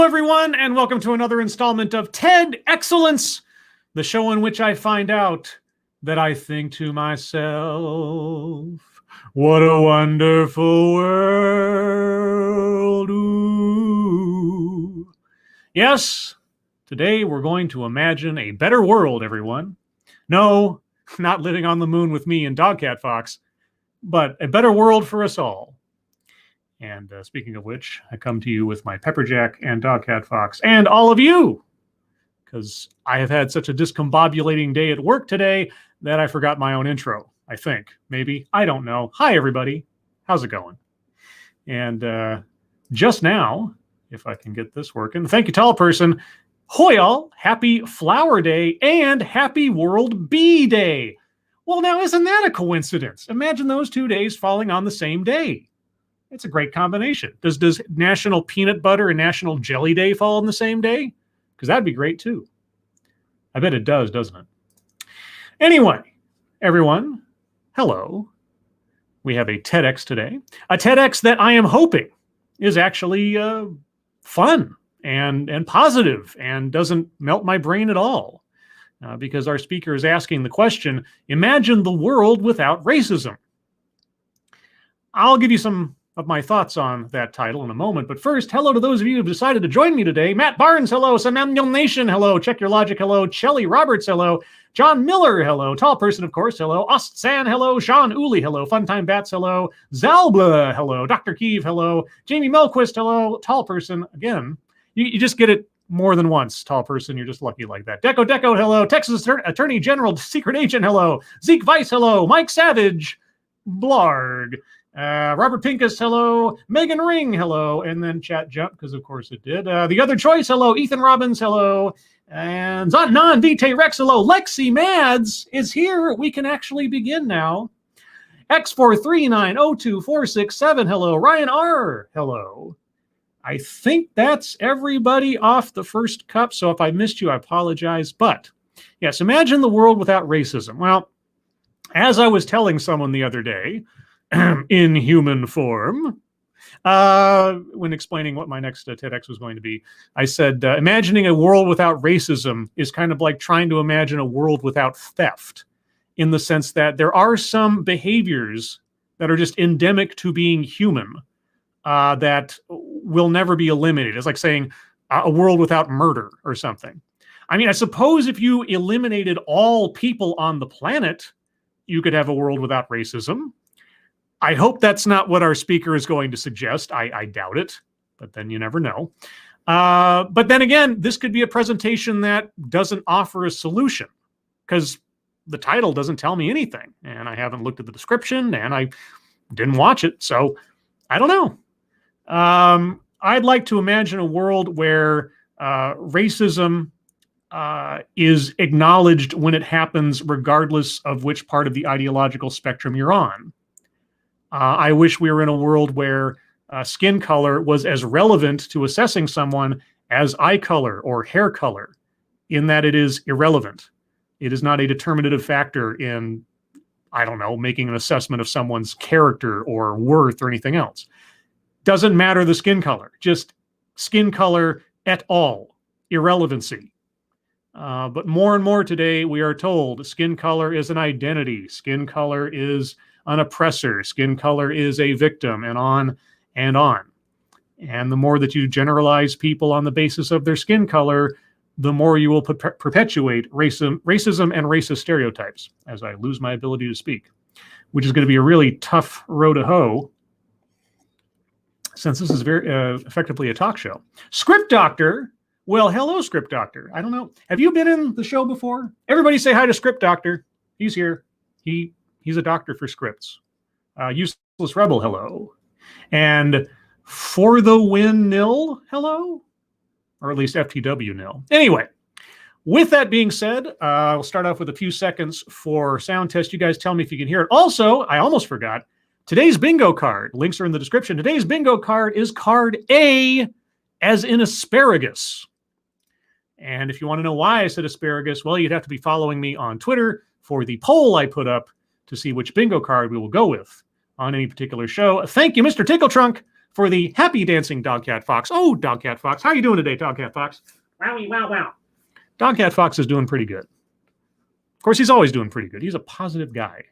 everyone, and welcome to another installment of TED Excellence, the show in which I find out that I think to myself, what a wonderful world. Ooh. Yes, today we're going to imagine a better world, everyone. No, not living on the moon with me and Dogcat Fox, but a better world for us all. And speaking of which, I come to you with my Pepperjack and Dogcat Fox and all of you, because I have had such a discombobulating day at work today that I forgot my own intro, I think. Maybe. I don't know. Hi, everybody. How's it going? And just now, if I can get this working, thank you, tall person. Hoy all, happy Flower Day and happy World Bee Day. Well, now, isn't that a coincidence? Imagine those 2 days falling on the same day. It's a great combination. Does National Peanut Butter and National Jelly Day fall on the same day? Because that'd be great too. I bet it does, doesn't it? Anyway, everyone, hello. We have a TEDx today. A TEDx that I am hoping is actually fun and positive and doesn't melt my brain at all. Because our speaker is asking the question, imagine the world without racism. I'll give you some of my thoughts on that title in a moment. But first, hello to those of you who have decided to join me today. Matt Barnes, hello. Samuel Nation, hello. Check Your Logic, hello. Chelly Roberts, hello. John Miller, hello. Tall Person, of course, hello. Ost San, hello. Sean Uli, hello. Funtime Bats, hello. Zalbla, hello. Dr. Keeve, hello. Jamie Melquist, hello. Tall Person, again. You just get it more than once, Tall Person. You're just lucky like that. Deco, hello. Texas Attorney General, Secret Agent, hello. Zeke Weiss, hello. Mike Savage, Blarg. Robert Pincus, hello. Megan Ring, hello. And then chat jump, because of course it did. The Other Choice, hello. Ethan Robbins, hello. And Zotnan Vite Rex, hello. Lexi Mads is here. We can actually begin now. X4390247, hello. Ryan R, hello. I think that's everybody off the first cup. So if I missed you, I apologize. But yes, imagine the world without racism. Well, as I was telling someone the other day, in human form, when explaining what my next TEDx was going to be, I said, imagining a world without racism is kind of like trying to imagine a world without theft, in the sense that there are some behaviors that are just endemic to being human that will never be eliminated. It's like saying a world without murder or something. I mean, I suppose if you eliminated all people on the planet, you could have a world without racism. I hope that's not what our speaker is going to suggest. I doubt it, but then you never know. But then again, this could be a presentation that doesn't offer a solution, because the title doesn't tell me anything, and I haven't looked at the description, and I didn't watch it, so I don't know. I'd like to imagine a world where racism is acknowledged when it happens, regardless of which part of the ideological spectrum you're on. I wish we were in a world where skin color was as relevant to assessing someone as eye color or hair color, in that it is irrelevant. It is not a determinative factor in, I don't know, making an assessment of someone's character or worth or anything else. Doesn't matter the skin color, just skin color et al. Irrelevancy. But more and more today, we are told skin color is an identity. Skin color is an oppressor. Skin color is a victim, and on and on. And the more that you generalize people on the basis of their skin color, the more you will perpetuate racism and racist stereotypes, as I lose my ability to speak, which is going to be a really tough row to hoe, since this is very effectively a talk show. Script Doctor. Well, hello, Script Doctor. I don't know. Have you been in the show before? Everybody say hi to Script Doctor. He's here. He's a doctor for scripts. Useless Rebel, hello. And For the Win Nil, hello. Or at least FTW nil. Anyway, with that being said, we'll start off with a few seconds for sound test. You guys tell me if you can hear it. Also, I almost forgot, today's bingo card. Links are in the description. Today's bingo card is card A, as in asparagus. And if you want to know why I said asparagus, well, you'd have to be following me on Twitter for the poll I put up to see which bingo card we will go with on any particular show. Thank you, Mr. Tickle Trunk, for the happy dancing Dogcat Fox. Oh, Dogcat Fox. How are you doing today, Dogcat Fox? Wowie, wow, wow. Dogcat Fox is doing pretty good. Of course, he's always doing pretty good. He's a positive guy.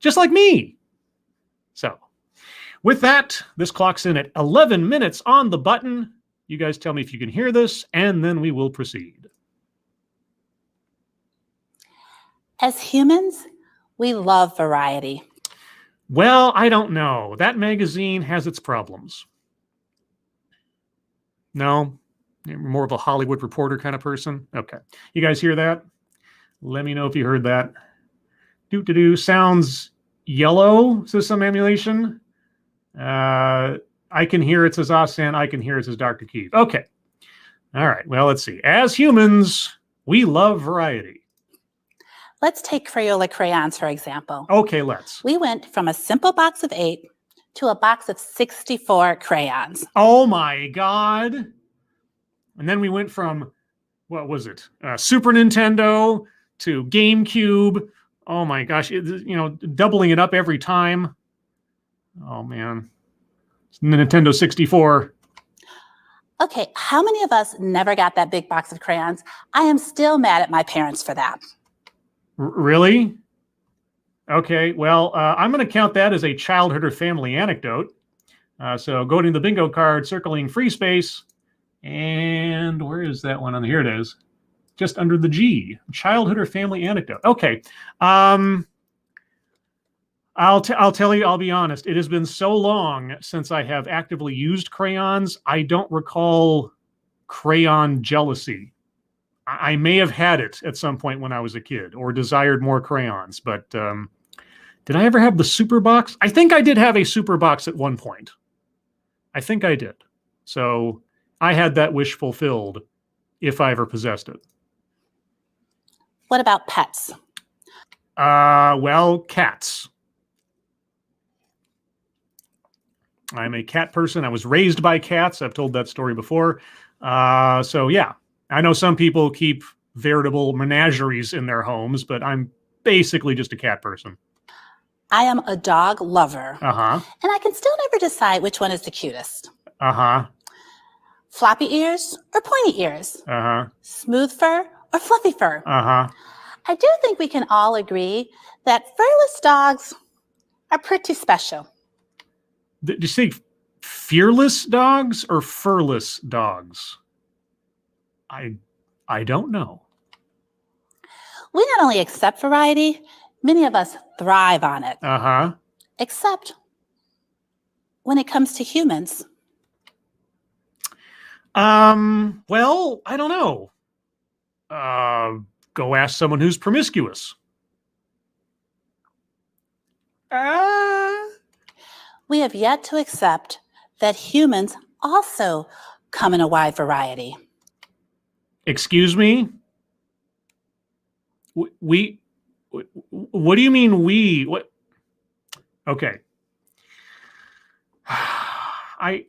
Just like me. So, with that, this clocks in at 11 minutes on the button. You guys tell me if you can hear this, and then we will proceed. As humans, we love variety. Well, I don't know. That magazine has its problems. No? You're more of a Hollywood Reporter kind of person? Okay. You guys hear that? Let me know if you heard that. Doo-doo-doo. Sounds yellow, says some emulation. I can hear it, says Osan. I can hear it, says Dr. Keith. Okay. All right. Well, let's see. As humans, we love variety. Let's take Crayola crayons, for example. Okay, let's. We went from a simple box of 8 to a box of 64 crayons. Oh, my God. And then we went from, what was it? Super Nintendo to GameCube. Oh, my gosh. Doubling it up every time. Oh, man. It's Nintendo 64. Okay, how many of us never got that big box of crayons? I am still mad at my parents for that. Really? Okay, well, I'm going to count that as a childhood or family anecdote. So go to the bingo card, circling free space. And where is that one? Here it is. Just under the G. Childhood or family anecdote. Okay. I'll tell you, I'll be honest. It has been so long since I have actively used crayons. I don't recall crayon jealousy. I may have had it at some point when I was a kid or desired more crayons, but did I ever have the super box? I think I did have a super box at one point. I think I did. So I had that wish fulfilled if I ever possessed it. What about pets? Well, cats. I'm a cat person. I was raised by cats. I've told that story before. So yeah, I know some people keep veritable menageries in their homes, but I'm basically just a cat person. I am a dog lover. Uh-huh. And I can still never decide which one is the cutest. Uh-huh. Floppy ears or pointy ears? Uh-huh. Smooth fur or fluffy fur? Uh-huh. I do think we can all agree that furless dogs are pretty special. Did you say fearless dogs or furless dogs? I don't know. We not only accept variety, many of us thrive on it. Uh-huh. Except when it comes to humans. Well, I don't know. Go ask someone who's promiscuous. We have yet to accept that humans also come in a wide variety. Excuse me? We what do you mean we? What? Okay. I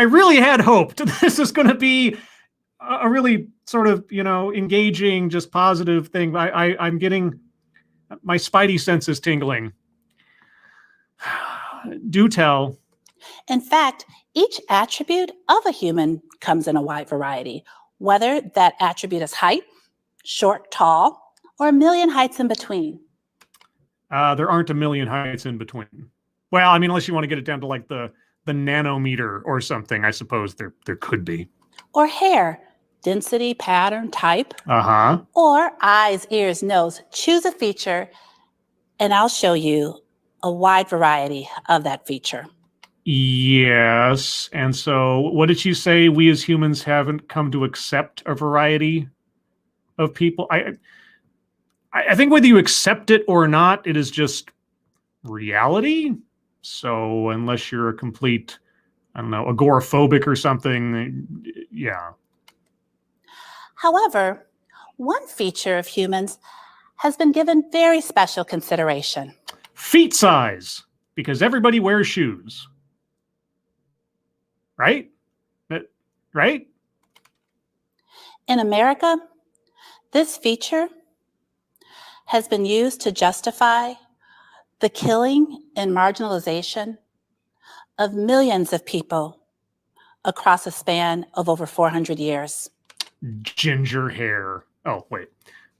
really had hoped this is going to be a really sort of, engaging, just positive thing. I'm getting my spidey senses tingling. Do tell. In fact, each attribute of a human comes in a wide variety, whether that attribute is height, short, tall, or a million heights in between. There aren't a million heights in between. Well, I mean, unless you want to get it down to like the nanometer or something, I suppose there could be. Or hair, density, pattern, type. Uh-huh. Or eyes, ears, nose. Choose a feature, and I'll show you a wide variety of that feature. Yes. And so what did you say? We as humans haven't come to accept a variety of people. I think whether you accept it or not, it is just reality. So unless you're a complete, I don't know, agoraphobic or something, yeah. However, one feature of humans has been given very special consideration. Feet size, because everybody wears shoes. Right? Right? In America, this feature has been used to justify the killing and marginalization of millions of people across a span of over 400 years. Ginger hair. Oh, wait.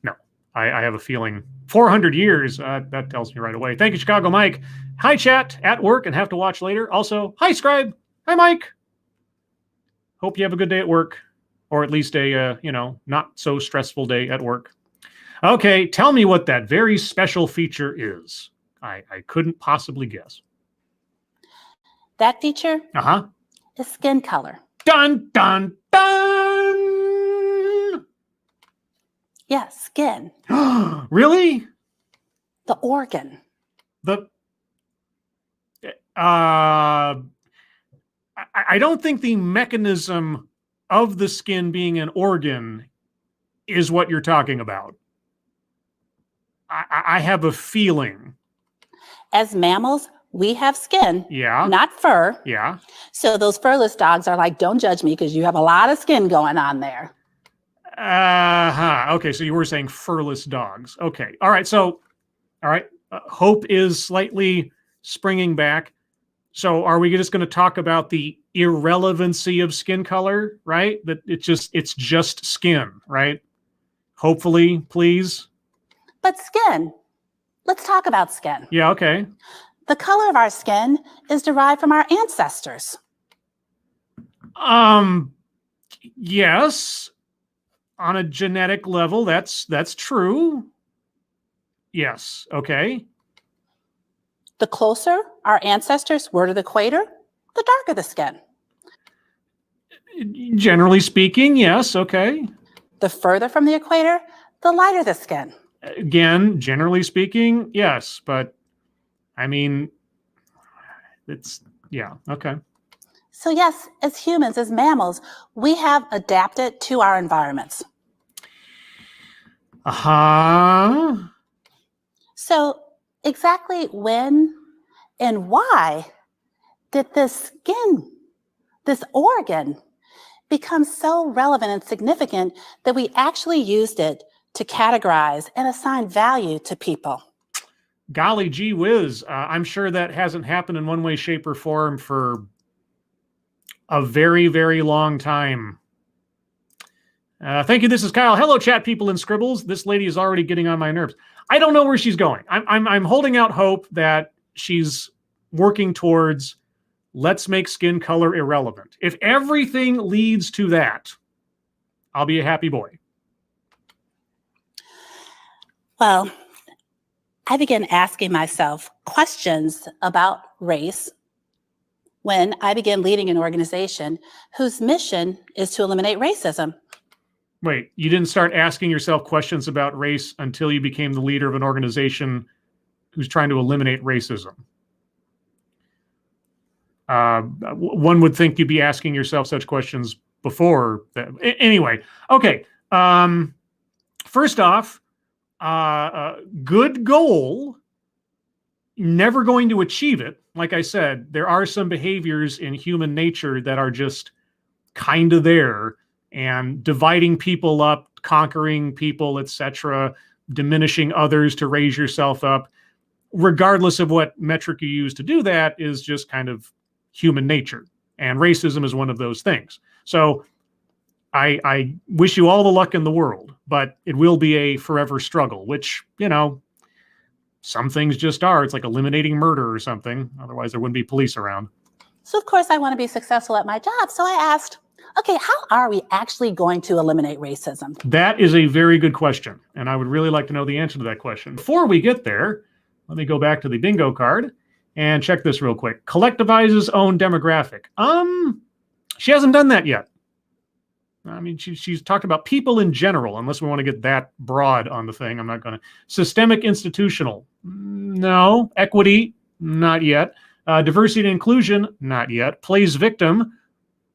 No, I have a feeling 400 years. That tells me right away. Thank you, Chicago Mike. Hi, chat, at work and have to watch later. Also, hi, Scribe. Hi, Mike. Hope you have a good day at work, or at least a, not so stressful day at work. Okay, tell me what that very special feature is. I couldn't possibly guess. That feature is skin color. Dun, dun, dun! Yes, skin. Really? The organ. I don't think the mechanism of the skin being an organ is what you're talking about. I have a feeling. As mammals, we have skin, Yeah. not fur. Yeah. So those furless dogs are like, don't judge me because you have a lot of skin going on there. Okay, so you were saying furless dogs. Okay. All right. So, Hope is slightly springing back. So are we just going to talk about the irrelevancy of skin color, right? That it's just skin, right? Hopefully, please. But skin, let's talk about skin. Yeah, okay. The color of our skin is derived from our ancestors. Yes. On a genetic level, that's true. Yes, okay. The closer our ancestors were to the equator, the darker the skin. Generally speaking, yes, okay. The further from the equator, the lighter the skin. Again, generally speaking, yes, but I mean, yeah, okay. So yes, as humans, as mammals, we have adapted to our environments. So exactly when and why did this skin, this organ, become so relevant and significant that we actually used it to categorize and assign value to people? Golly gee whiz. I'm sure that hasn't happened in one way, shape, or form for a very, very long time. Thank you. This is Kyle. Hello, chat people and scribbles. This lady is already getting on my nerves. I don't know where she's going. I'm holding out hope that she's working towards let's make skin color irrelevant. If everything leads to that, I'll be a happy boy. Well, I began asking myself questions about race when I began leading an organization whose mission is to eliminate racism. Wait, you didn't start asking yourself questions about race until you became the leader of an organization who's trying to eliminate racism. One would think you'd be asking yourself such questions before that. Anyway, okay. First off, good goal, never going to achieve it. Like I said, there are some behaviors in human nature that are just kind of there, and dividing people up, conquering people, etc., diminishing others to raise yourself up, regardless of what metric you use to do that, is just kind of human nature. And racism is one of those things. So I wish you all the luck in the world, but it will be a forever struggle, which, some things just are. It's like eliminating murder or something. Otherwise, there wouldn't be police around. So, of course, I want to be successful at my job. So I asked, okay, how are we actually going to eliminate racism? That is a very good question, and I would really like to know the answer to that question. Before we get there, let me go back to the bingo card and check this real quick. Collectivizes own demographic. She hasn't done that yet. I mean, she's talked about people in general, unless we want to get that broad on the thing. I'm not going to. Systemic institutional. No. Equity. Not yet. Diversity and inclusion. Not yet. Plays victim.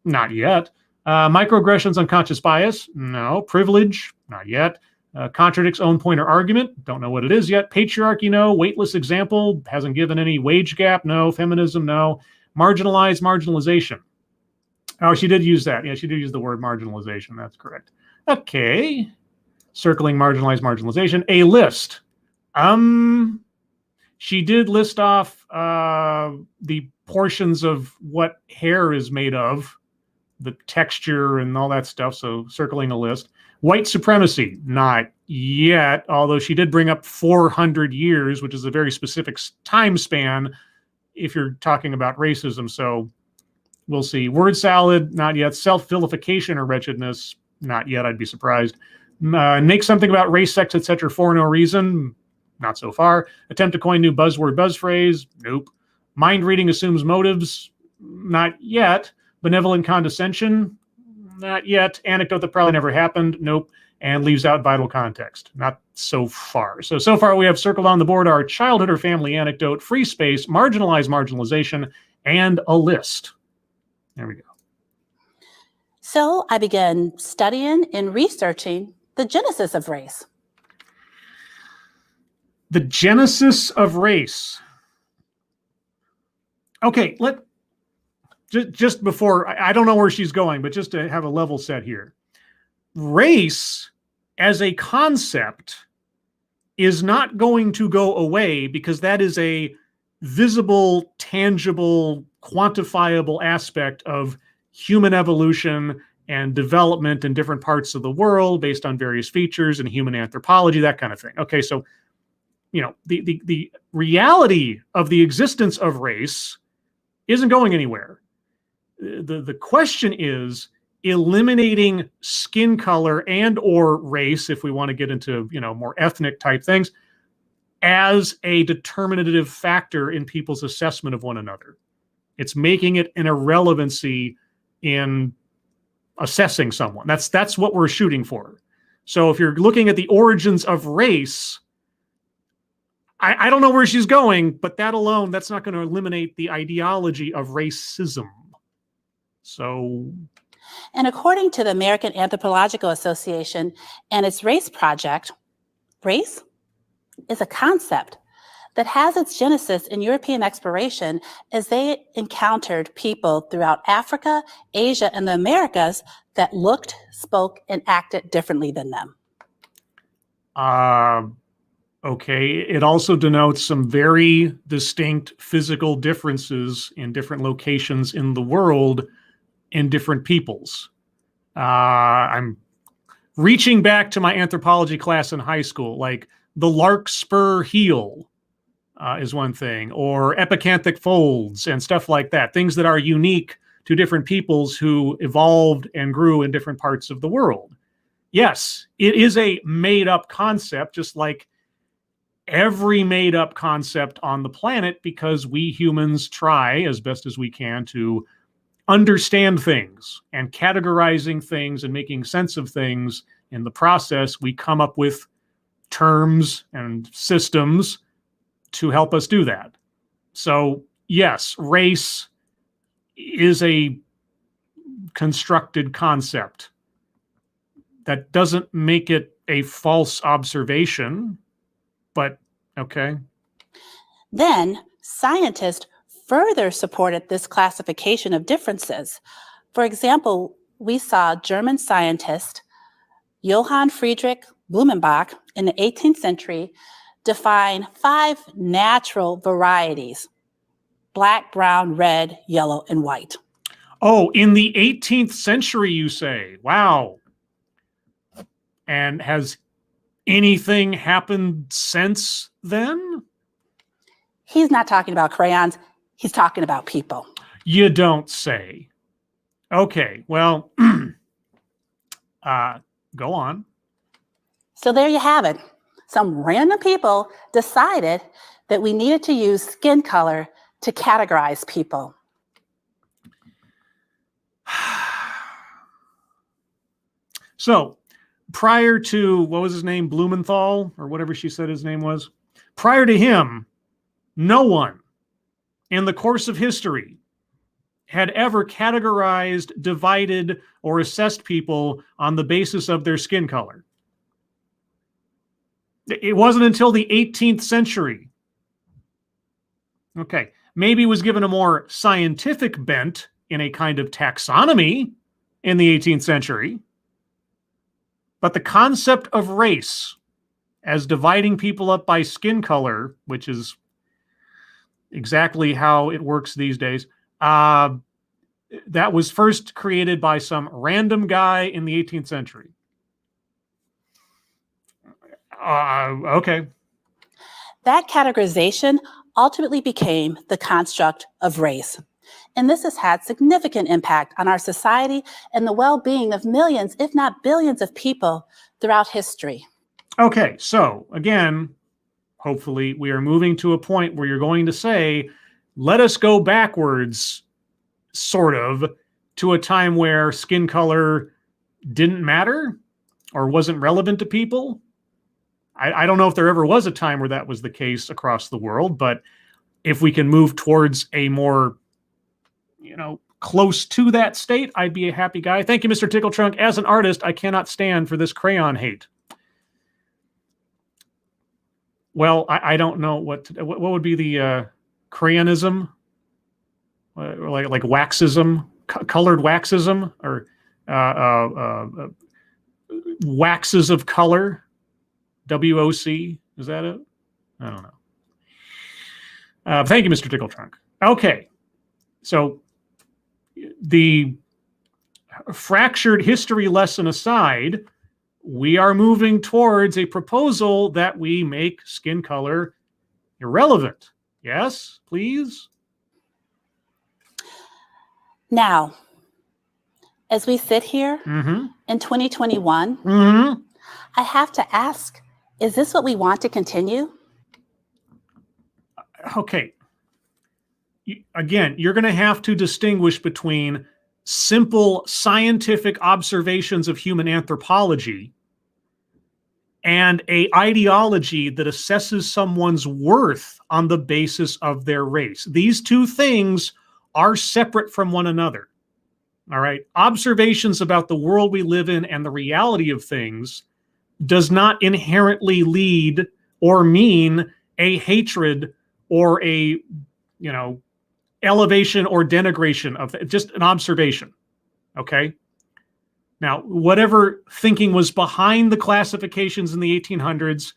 Not yet. Microaggressions, unconscious bias. No. Privilege. Not yet. Contradicts own point or argument. Don't know what it is yet. Patriarchy. No. Weightless example. Hasn't given any. Wage gap. No. Feminism. No. Marginalized, marginalization. Oh, she did use that. Yeah, she did use the word marginalization. That's correct. Okay. Circling marginalized, marginalization. A list. She did list off the portions of what hair is made of, the texture and all that stuff. So circling a list. White supremacy, not yet, although she did bring up 400 years, which is a very specific time span if you're talking about racism. So we'll see. Word salad, not yet. Self-vilification or wretchedness, not yet. I'd be surprised. Make something about race, sex, etc. for no reason, not so far. Attempt to coin new buzzword, buzz phrase, nope. Mind reading assumes motives, not yet. Benevolent condescension, not yet. Anecdote that probably never happened, nope. And leaves out vital context, not so far. So far we have circled on the board our childhood or family anecdote, free space, marginalized marginalization, and a list. There we go. So I began studying and researching the genesis of race. The genesis of race. Okay, just before, I don't know where she's going, but just to have a level set here. Race as a concept is not going to go away because that is a visible, tangible, quantifiable aspect of human evolution and development in different parts of the world based on various features and human anthropology, that kind of thing. Okay, so, you know, the reality of the existence of race isn't going anywhere. The question is eliminating skin color and or race, if we want to get into, you know, more ethnic type things, as a determinative factor in people's assessment of one another. It's making it an irrelevancy in assessing someone. That's what we're shooting for. So if you're looking at the origins of race, I don't know where she's going, but that alone, that's not going to eliminate the ideology of racism. So, and according to the American Anthropological Association and its race project, race is a concept that has its genesis in European exploration as they encountered people throughout Africa, Asia, and the Americas that looked, spoke, and acted differently than them. Okay, it also denotes some very distinct physical differences in different locations in the world in different peoples. I'm reaching back to my anthropology class in high school, like the larkspur heel is one thing, or epicanthic folds and stuff like that, things that are unique to different peoples who evolved and grew in different parts of the world. Yes, it is a made-up concept, just like every made-up concept on the planet, because we humans try as best as we can to understand things and categorizing things and making sense of things. In the process, we come up with terms and systems to help us do that. So yes, race is a constructed concept. That doesn't make it a false observation, but okay. Then scientists further supported this classification of differences. For example, we saw German scientist Johann Friedrich Blumenbach in the 18th century define 5 natural varieties: black, brown, red, yellow, and white. Oh, in the 18th century, you say? Wow. And has anything happened since then? He's not talking about crayons. He's talking about people. You don't say. Okay, well, go on. So there you have it. Some random people decided that we needed to use skin color to categorize people. So, prior to, what was his name, Blumenthal, or whatever she said his name was, prior to him, no one in the course of history had ever categorized, divided, or assessed people on the basis of their skin color. It wasn't until the 18th century. Okay, maybe it was given a more scientific bent in a kind of taxonomy in the 18th century. But the concept of race as dividing people up by skin color, which is exactly how it works these days. That was first created by some random guy in the 18th century. Okay. That categorization ultimately became the construct of race. And this has had significant impact on our society and the well-being of millions, if not billions of people throughout history. Okay, so again, hopefully we are moving to a point where you're going to say, let us go backwards, sort of, to a time where skin color didn't matter or wasn't relevant to people. I don't know if there ever was a time where that was the case across the world, but if we can move towards a more, close to that state, I'd be a happy guy. Thank you, Mr. Tickletrunk. As an artist, I cannot stand for this crayon hate. Well, I don't know what would be the crayonism, like waxism, colored waxism, or waxes of color. WOC, is that it? I don't know. Thank you, Mr. Tickletrunk. Okay, so the fractured history lesson aside, we are moving towards a proposal that we make skin color irrelevant. Yes, please? Now, as we sit here in 2021, I have to ask, is this what we want to continue? Okay. Again, you're going to have to distinguish between simple scientific observations of human anthropology and an ideology that assesses someone's worth on the basis of their race. These two things are separate from one another. All right. Observations about the world we live in and the reality of things does not inherently lead or mean a hatred or a, elevation or denigration of just an observation. Okay. Now, whatever thinking was behind the classifications in the 1800s,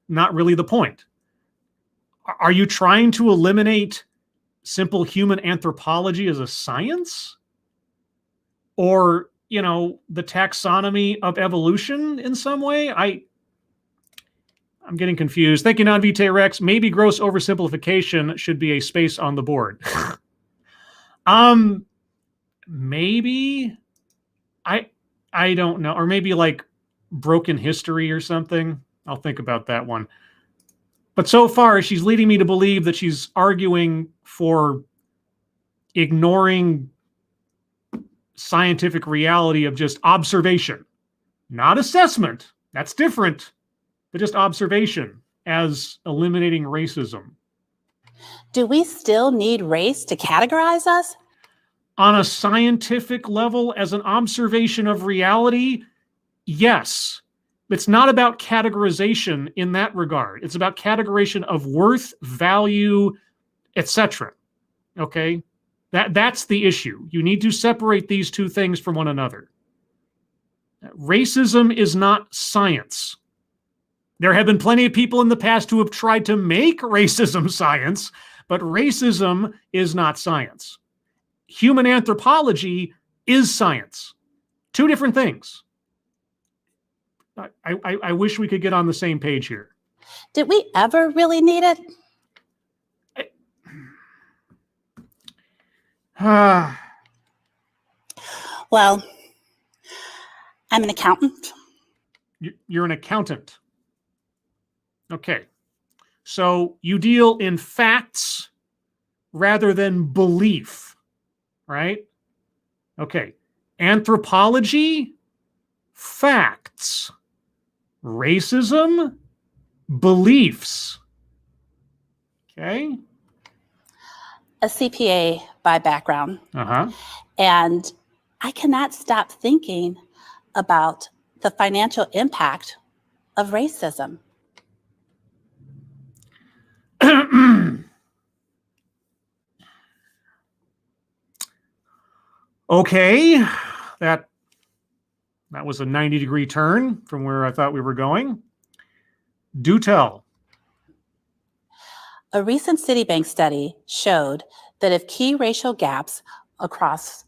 not really the point. Are you trying to eliminate simple human anthropology as a science? Or, the taxonomy of evolution in some way? I'm getting confused. Thank you, Non-Vitae Rex. Maybe gross oversimplification should be a space on the board. Maybe. I don't know. Or maybe like broken history or something. I'll think about that one. But so far, she's leading me to believe that she's arguing for ignoring scientific reality of just observation, not assessment. That's different, but just observation as eliminating racism. Do we still need race to categorize us? On a scientific level, as an observation of reality, yes. It's not about categorization in that regard. It's about categorization of worth, value, etc. Okay? That's the issue. You need to separate these two things from one another. Racism is not science. There have been plenty of people in the past who have tried to make racism science, but racism is not science. Human anthropology is science. Two different things. I wish we could get on the same page here. Did we ever really need it? Well, I'm an accountant. You're an accountant. Okay. So you deal in facts rather than belief, right? Okay. Anthropology, facts. Racism, beliefs. Okay. A CPA by background. And I cannot stop thinking about the financial impact of racism. Okay, that was a 90-degree turn from where I thought we were going. Do tell. A recent Citibank study showed that if key racial gaps across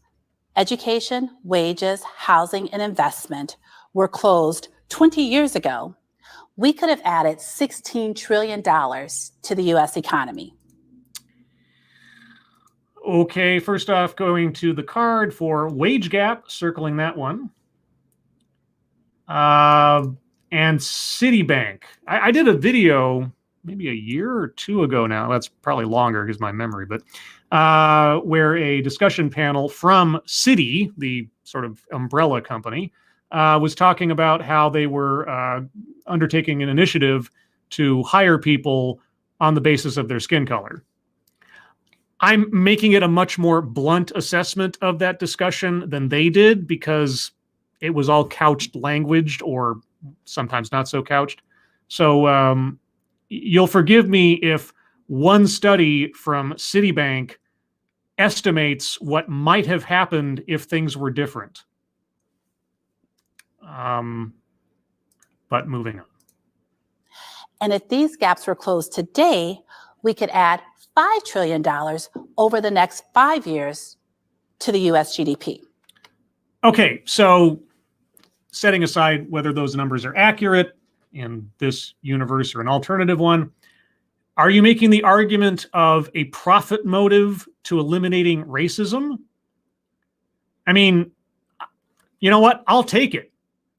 education, wages, housing, and investment were closed 20 years ago, we could have added $16 trillion to the U.S. economy. Okay, first off, going to the card for wage gap, circling that one. And Citibank. I did a video maybe a year or two ago now. That's probably longer because my memory, but where a discussion panel from Citi, the sort of umbrella company, was talking about how they were undertaking an initiative to hire people on the basis of their skin color. I'm making it a much more blunt assessment of that discussion than they did because it was all couched languaged or sometimes not so couched. So you'll forgive me if one study from Citibank estimates what might have happened if things were different. But moving on. And if these gaps were closed today, we could add $5 trillion over the next 5 years to the US GDP. Okay, so setting aside whether those numbers are accurate in this universe or an alternative one, are you making the argument of a profit motive to eliminating racism? I mean, you know what? I'll take it.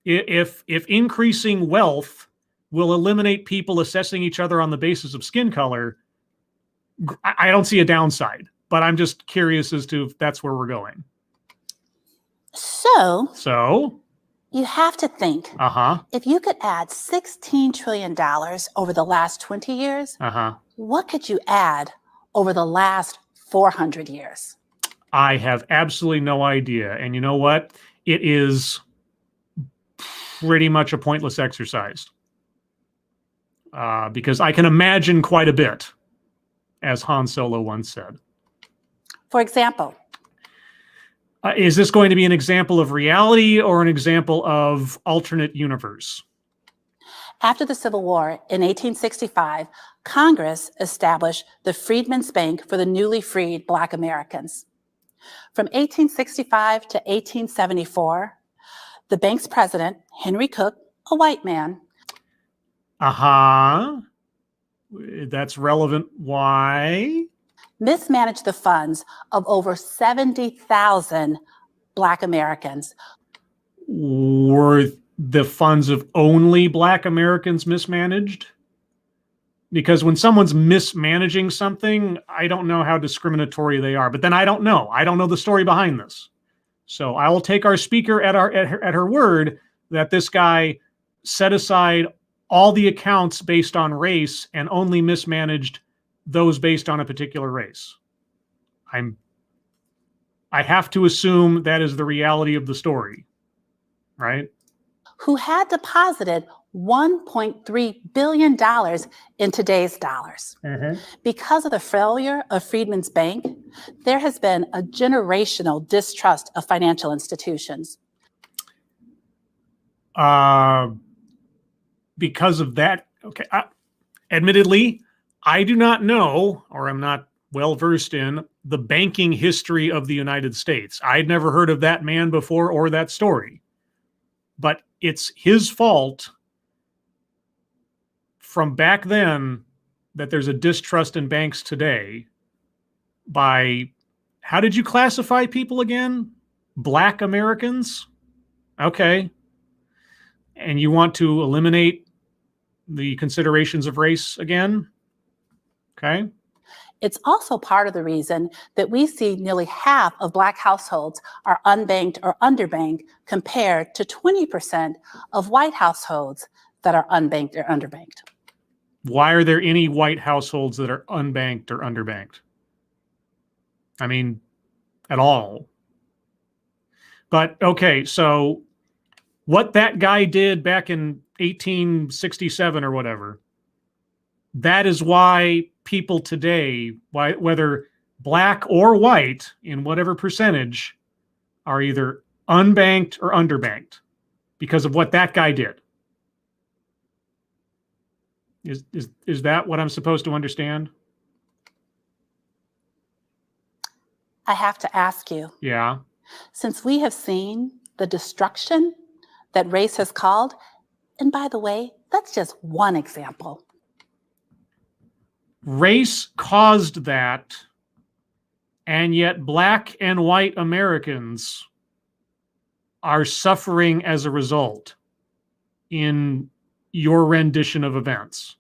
If increasing wealth will eliminate people assessing each other on the basis of skin color, I don't see a downside, but I'm just curious as to if that's where we're going. So you have to think, if you could add $16 trillion over the last 20 years, what could you add over the last 400 years? I have absolutely no idea. And you know what? It is pretty much a pointless exercise because I can imagine quite a bit, as Han Solo once said. For example? Is this going to be an example of reality or an example of alternate universe? After the Civil War in 1865, Congress established the Freedmen's Bank for the newly freed Black Americans. From 1865 to 1874, the bank's president, Henry Cook, a white man. That's relevant. Why? Mismanaged the funds of over 70,000 Black Americans. Were the funds of only Black Americans mismanaged? Because when someone's mismanaging something, I don't know how discriminatory they are. But then I don't know. I don't know the story behind this. So I will take our speaker at her word that this guy set aside all the accounts based on race and only mismanaged those based on a particular race. I have to assume that is the reality of the story, right? Who had deposited $1.3 billion in today's dollars. Because of the failure of Freedmen's Bank, there has been a generational distrust of financial institutions. Because of that, okay. Admittedly, I do not know, or I'm not well versed in, the banking history of the United States. I'd never heard of that man before or that story. But it's his fault from back then that there's a distrust in banks today by, how did you classify people again? Black Americans? Okay. And you want to eliminate the considerations of race again? Okay. It's also part of the reason that we see nearly half of Black households are unbanked or underbanked compared to 20% of white households that are unbanked or underbanked. Why are there any white households that are unbanked or underbanked? I mean, at all. But okay, so what that guy did back in 1867 or whatever, that is why people today, whether black or white, in whatever percentage, are either unbanked or underbanked because of what that guy did. Is that what I'm supposed to understand? I have to ask you, Yeah. since we have seen the destruction that race has caused, and by the way, that's just one example. Race caused that, and yet Black and white Americans are suffering as a result in your rendition of events.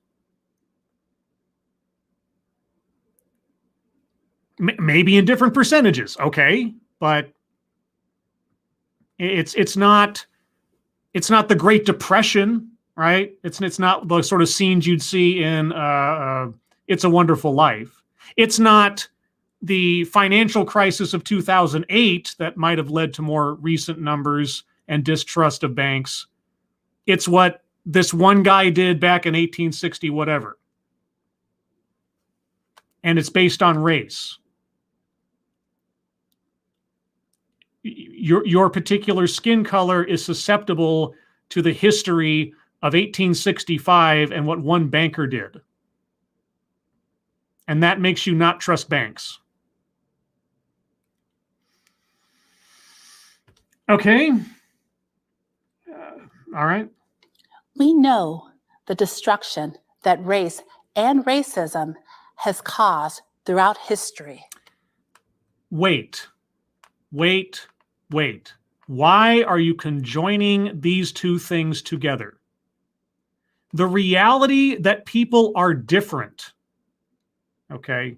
Maybe in different percentages, okay, but it's not the Great Depression, right? It's not the sort of scenes you'd see in It's a Wonderful Life. It's not the financial crisis of 2008 that might have led to more recent numbers and distrust of banks. It's what this one guy did back in 1860 whatever. And it's based on race. Your particular skin color is susceptible to the history of 1865 and what one banker did. And that makes you not trust banks. Okay. All right. We know the destruction that race and racism has caused throughout history. Wait. Why are you conjoining these two things together? The reality that people are different, okay,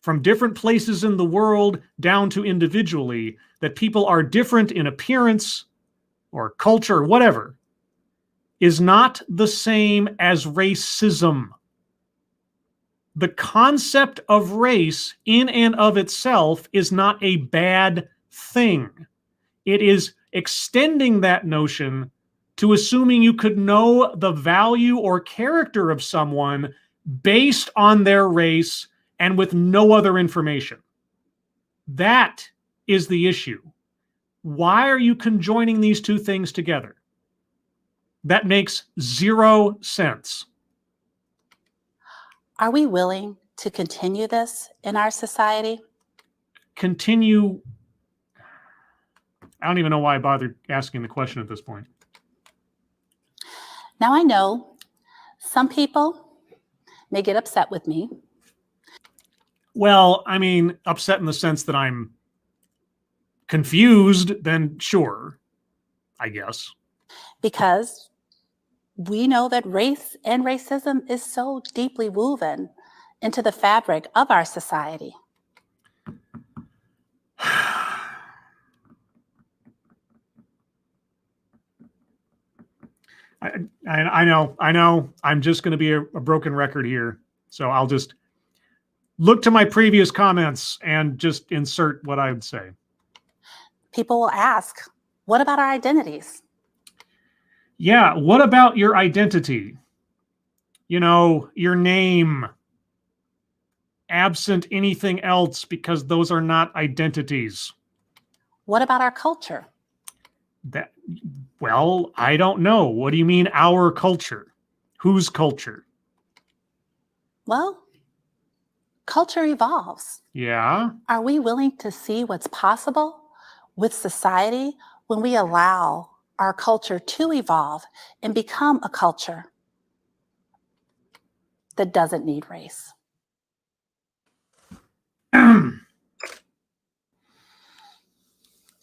from different places in the world down to individually, that people are different in appearance or culture or whatever, is not the same as racism. The concept of race in and of itself is not a bad thing. It is extending that notion to assuming you could know the value or character of someone based on their race and with no other information. That is the issue. Why are you conjoining these two things together? That makes zero sense. Are we willing to continue this in our society? Continue. I don't even know why I bothered asking the question at this point. Now I know some people may get upset with me. Well, I mean, upset in the sense that I'm confused, then sure, I guess. Because we know that race and racism is so deeply woven into the fabric of our society. I know. I'm just going to be a broken record here. So I'll just look to my previous comments and just insert what I would say. People will ask, what about our identities? Yeah, what about your identity? You know, your name, absent anything else, because those are not identities. What about our culture? Well, I don't know. What do you mean, our culture? Whose culture? Well, culture evolves. Yeah. Are we willing to see what's possible with society when we allow our culture to evolve and become a culture that doesn't need race?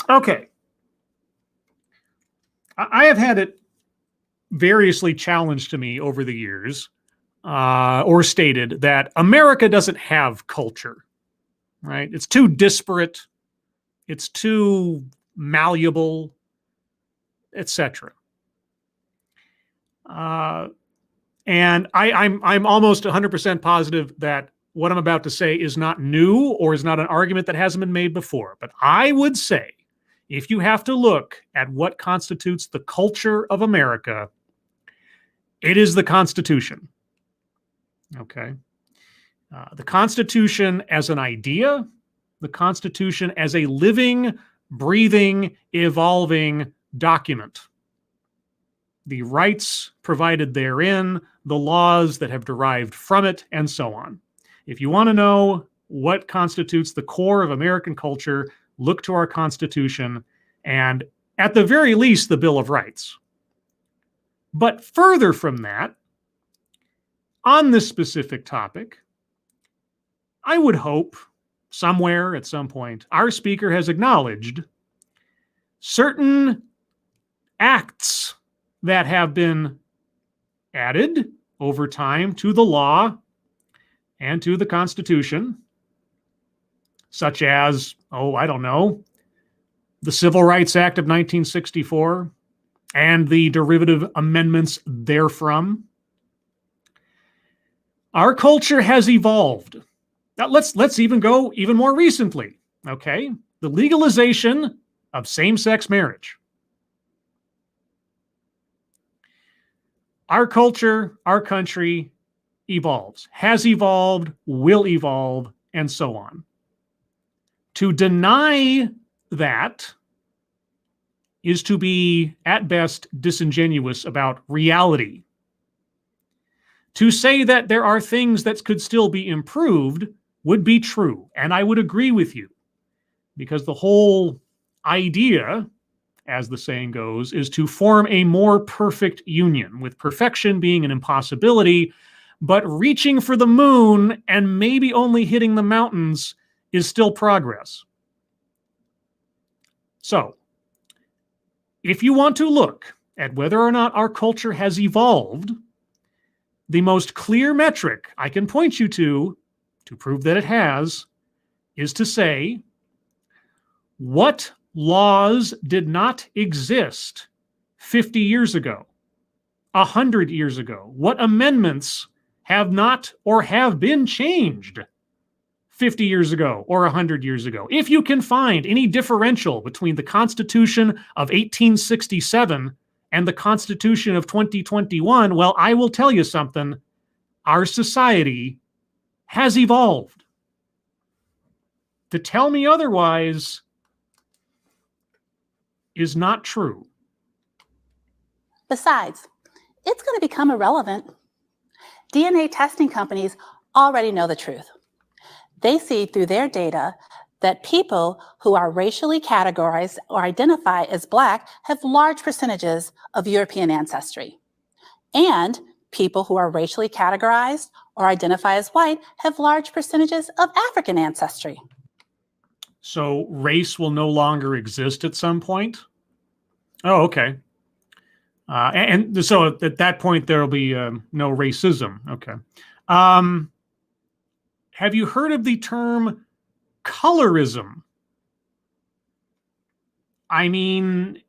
Okay. I have had it variously challenged to me over the years, or stated that America doesn't have culture, right? It's too disparate, it's too malleable, etc. And I'm almost 100% positive that what I'm about to say is not new or is not an argument that hasn't been made before. But I would say, if you have to look at what constitutes the culture of America, it is the Constitution. Okay. The Constitution as an idea, the Constitution as a living, breathing, evolving document. The rights provided therein, the laws that have derived from it, and so on. If you want to know what constitutes the core of American culture, look to our Constitution, and at the very least, the Bill of Rights. But further from that, on this specific topic, I would hope somewhere at some point, our speaker has acknowledged certain acts that have been added over time to the law and to the Constitution, such as, I don't know, the Civil Rights Act of 1964 and the derivative amendments therefrom. Our culture has evolved. Now let's even go even more recently, okay? The legalization of same-sex marriage. Our culture, our country evolves, has evolved, will evolve, and so on. To deny that is to be, at best, disingenuous about reality. To say that there are things that could still be improved would be true, and I would agree with you, because the whole idea, as the saying goes, is to form a more perfect union, with perfection being an impossibility, but reaching for the moon and maybe only hitting the mountains is still progress. So, if you want to look at whether or not our culture has evolved, the most clear metric I can point you to prove that it has, is to say, what laws did not exist 50 years ago, 100 years ago? What amendments have not or have been changed 50 years ago or 100 years ago? If you can find any differential between the Constitution of 1867 and the Constitution of 2021, well, I will tell you something. Our society has evolved. To tell me otherwise is not true. Besides, it's going to become irrelevant. DNA testing companies already know the truth. They see through their data that people who are racially categorized or identify as Black have large percentages of European ancestry. And people who are racially categorized or identify as white have large percentages of African ancestry. So race will no longer exist at some point? Oh, okay. And so at that point, there will be no racism. Okay. Have you heard of the term colorism? I mean,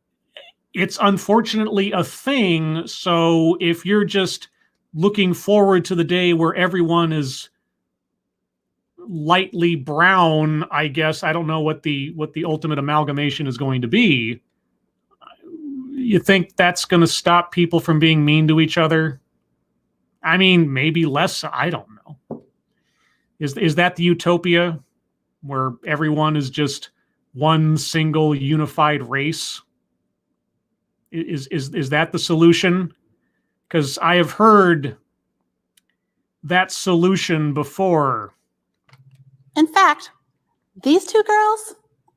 it's unfortunately a thing. So if you're just looking forward to the day where everyone is lightly brown, I guess, I don't know what the ultimate amalgamation is going to be. You think that's going to stop people from being mean to each other? I mean, maybe less, I don't know. Is that the utopia where everyone is just one single unified race? Is that the solution? Because I have heard that solution before. In fact, these two girls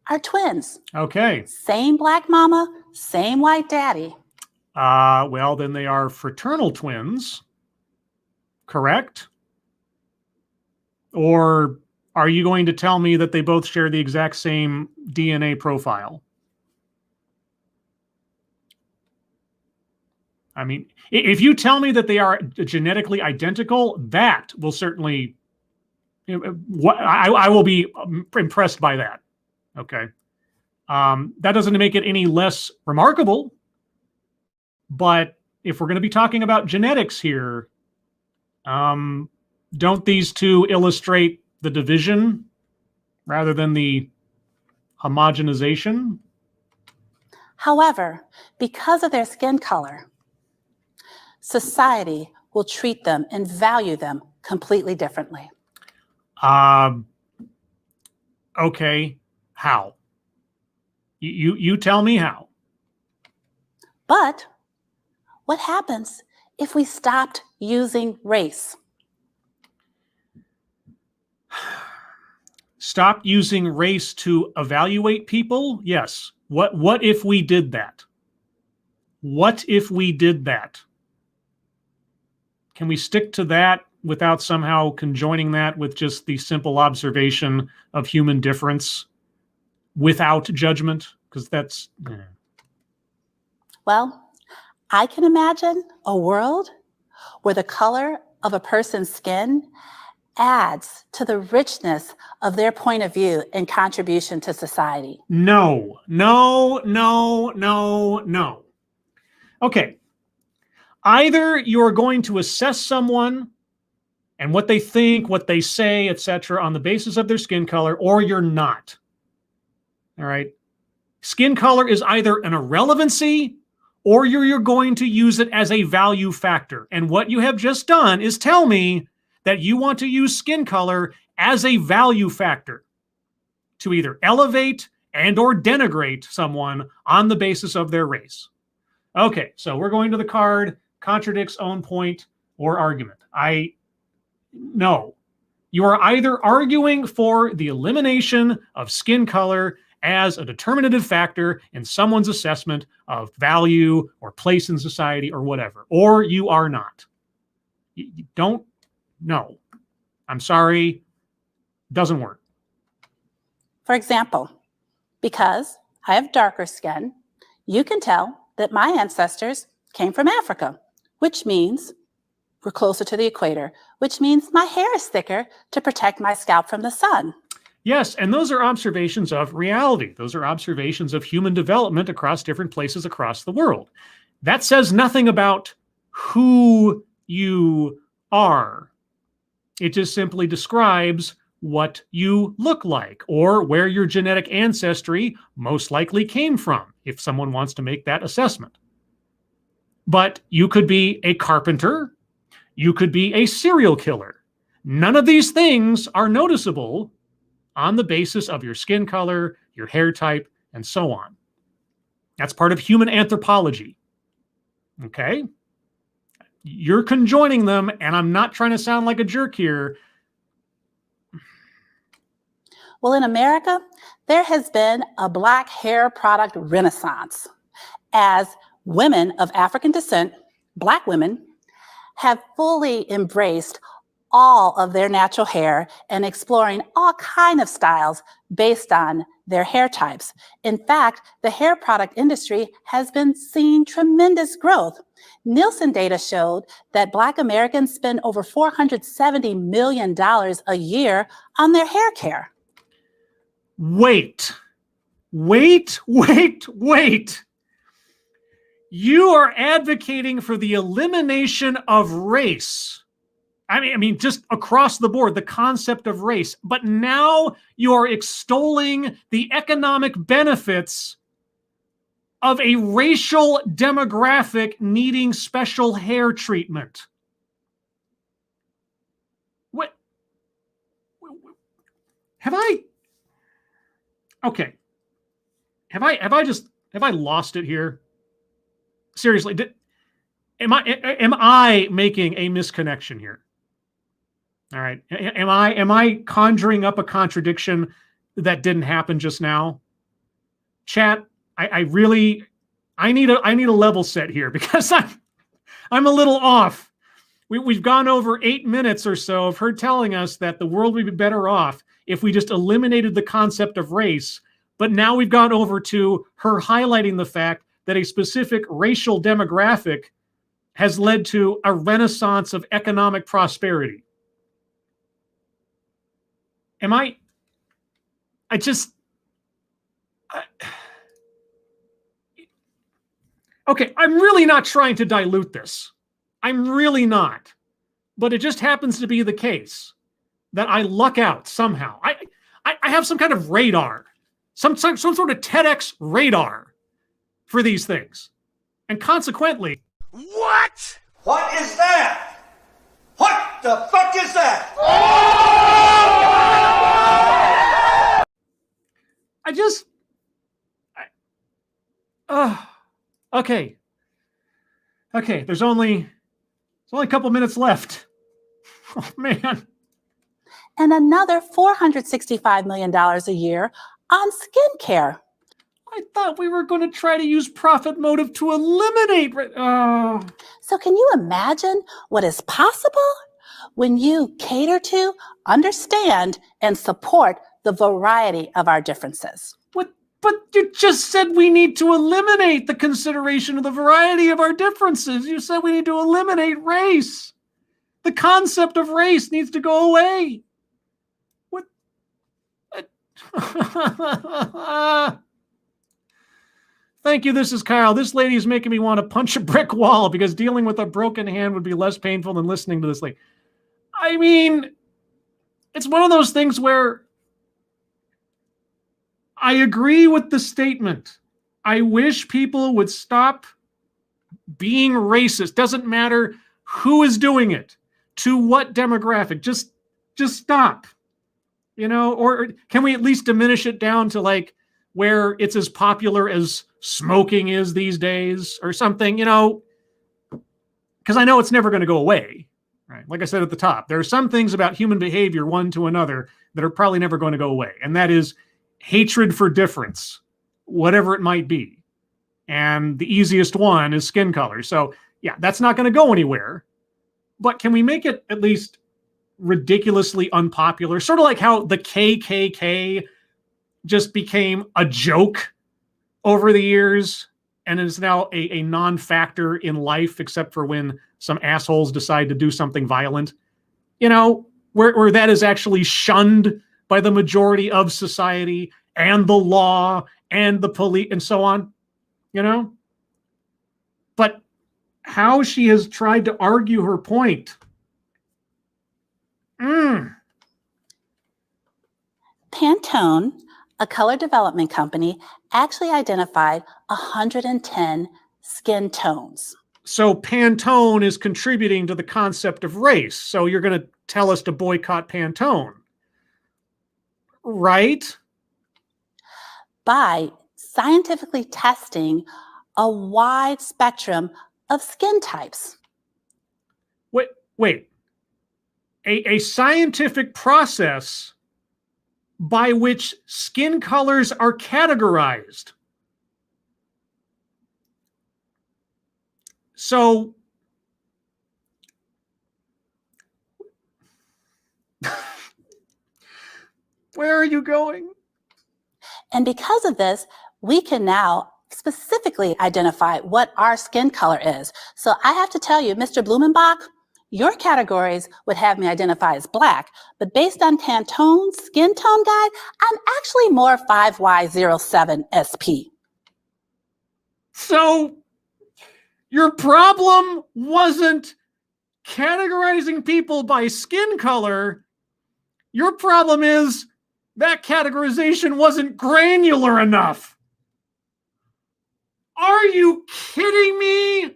are twins. Okay. Same Black mama, same white daddy. Well, then they are fraternal twins, correct? Or are you going to tell me that they both share the exact same DNA profile? I mean, if you tell me that they are genetically identical, that will certainly, I will be impressed by that. Okay. That doesn't make it any less remarkable. But if we're going to be talking about genetics here, don't these two illustrate the division rather than the homogenization? However, because of their skin color, society will treat them and value them completely differently. Okay, how? You tell me how. But what happens if we stopped using race? Stop using race to evaluate people? Yes. What if we did that? What if we did that? Can we stick to that without somehow conjoining that with just the simple observation of human difference without judgment? Because that's... Well, I can imagine a world where the color of a person's skin adds to the richness of their point of view and contribution to society. No, no, no, no, no. Okay. Either you're going to assess someone and what they think, what they say, etc., on the basis of their skin color, or you're not. All right. Skin color is either an irrelevancy or you're going to use it as a value factor. And what you have just done is tell me that you want to use skin color as a value factor to either elevate and or denigrate someone on the basis of their race. Okay, so we're going to the card, contradicts own point or argument. No. You are either arguing for the elimination of skin color as a determinative factor in someone's assessment of value or place in society or whatever, or you are not. You don't, no. I'm sorry, doesn't work. For example, because I have darker skin, you can tell that my ancestors came from Africa, which means we're closer to the equator, which means my hair is thicker to protect my scalp from the sun. Yes, and those are observations of reality. Those are observations of human development across different places across the world. That says nothing about who you are. It just simply describes what you look like or where your genetic ancestry most likely came from, if someone wants to make that assessment. But you could be a carpenter. You could be a serial killer. None of these things are noticeable on the basis of your skin color, your hair type, and so on. That's part of human anthropology. Okay? You're conjoining them, and I'm not trying to sound like a jerk here. Well, in America, there has been a Black hair product renaissance as women of African descent, Black women, have fully embraced all of their natural hair and exploring all kinds of styles based on their hair types. In fact, the hair product industry has been seeing tremendous growth. Nielsen data showed that Black Americans spend over $470 million a year on their hair care. Wait. You are advocating for the elimination of race. I mean, just across the board, the concept of race. But now you're extolling the economic benefits of a racial demographic needing special hair treatment. What? Have I? Okay. Have I lost it here? Seriously, am I making a misconnection here? All right. Am I conjuring up a contradiction that didn't happen just now? Chat, I need a level set here because I'm a little off. We've gone over 8 minutes or so of her telling us that the world would be better off if we just eliminated the concept of race. But now we've gone over to her highlighting the fact that a specific racial demographic has led to a renaissance of economic prosperity. Okay, I'm really not trying to dilute this. I'm really not. But it just happens to be the case that I luck out somehow. I have some kind of radar, some sort of TEDx radar for these things. And consequently... What? What is that? What the fuck is that? Okay. Okay, there's only a couple minutes left. Oh, man. and another $465 million a year on skincare. I thought we were going to try to use profit motive to eliminate. So can you imagine what is possible when you cater to, understand, and support the variety of our differences? What? But you just said we need to eliminate the consideration of the variety of our differences. You said we need to eliminate race. The concept of race needs to go away. What? Thank you, this is Kyle. This lady is making me want to punch a brick wall because dealing with a broken hand would be less painful than listening to this lady. I mean, it's one of those things where I agree with the statement. I wish people would stop being racist. Doesn't matter who is doing it, to what demographic. Just stop. Or can we at least diminish it down to like where it's as popular as smoking is these days or something, because I know it's never going to go away, right? Like I said at the top, there are some things about human behavior one to another that are probably never going to go away. And that is hatred for difference, whatever it might be. And the easiest one is skin color. So yeah, that's not going to go anywhere. But can we make it at least ridiculously unpopular? Sort of like how the KKK just became a joke over the years and is now a non-factor in life, except for when some assholes decide to do something violent, where that is actually shunned by the majority of society and the law and the police and so on, But how she has tried to argue her point. Pantone, a color development company, actually identified 110 skin tones. So Pantone is contributing to the concept of race. So you're going to tell us to boycott Pantone, right? By scientifically testing a wide spectrum of skin types. Wait. A scientific process by which skin colors are categorized. So, where are you going? And because of this, we can now specifically identify what our skin color is. So I have to tell you, Mr. Blumenbach, your categories would have me identify as Black, but based on Pantone's skin tone guide, I'm actually more 5Y07SP. So, your problem wasn't categorizing people by skin color. Your problem is that categorization wasn't granular enough. Are you kidding me?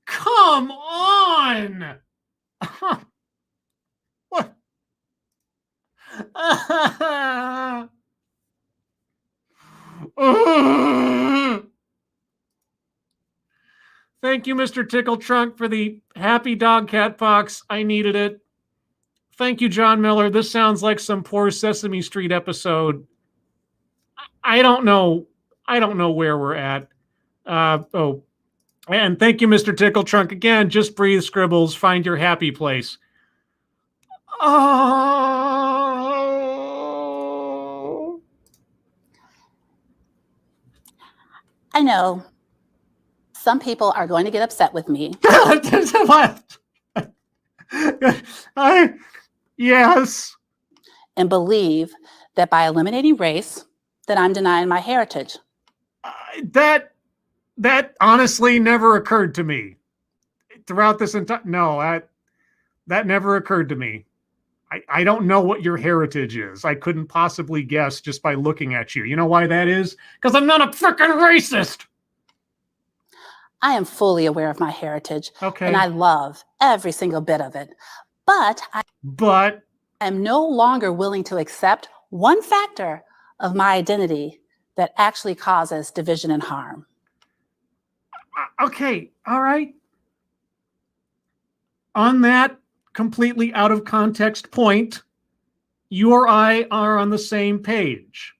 Come on. What? Thank you, Mr. Tickle Trunk, for the happy dog cat box. I needed it. Thank you, John Miller. This sounds like some poor Sesame Street episode. I don't know where we're at. And thank you, Mr. Tickle Trunk. Again, just breathe, Scribbles. Find your happy place. Oh. I know some people are going to get upset with me. What? Yes. And believe that by eliminating race, that I'm denying my heritage. That honestly never occurred to me throughout this entire. No, that never occurred to me. I don't know what your heritage is. I couldn't possibly guess just by looking at you. You know why that is? Because I'm not a freaking racist. I am fully aware of my heritage. Okay. And I love every single bit of it. But I'm no longer willing to accept one factor of my identity that actually causes division and harm. Okay. All right. On that completely out of context point, You or I are on the same page.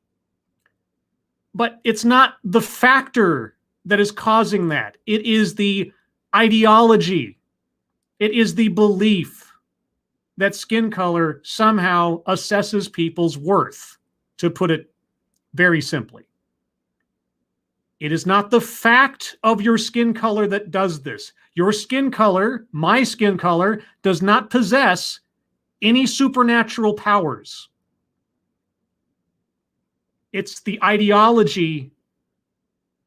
But it's not the factor that is causing that. It is the ideology. It is the belief that skin color somehow assesses people's worth, to put it very simply. It is not the fact of your skin color that does this. Your skin color, my skin color, does not possess any supernatural powers. It's the ideology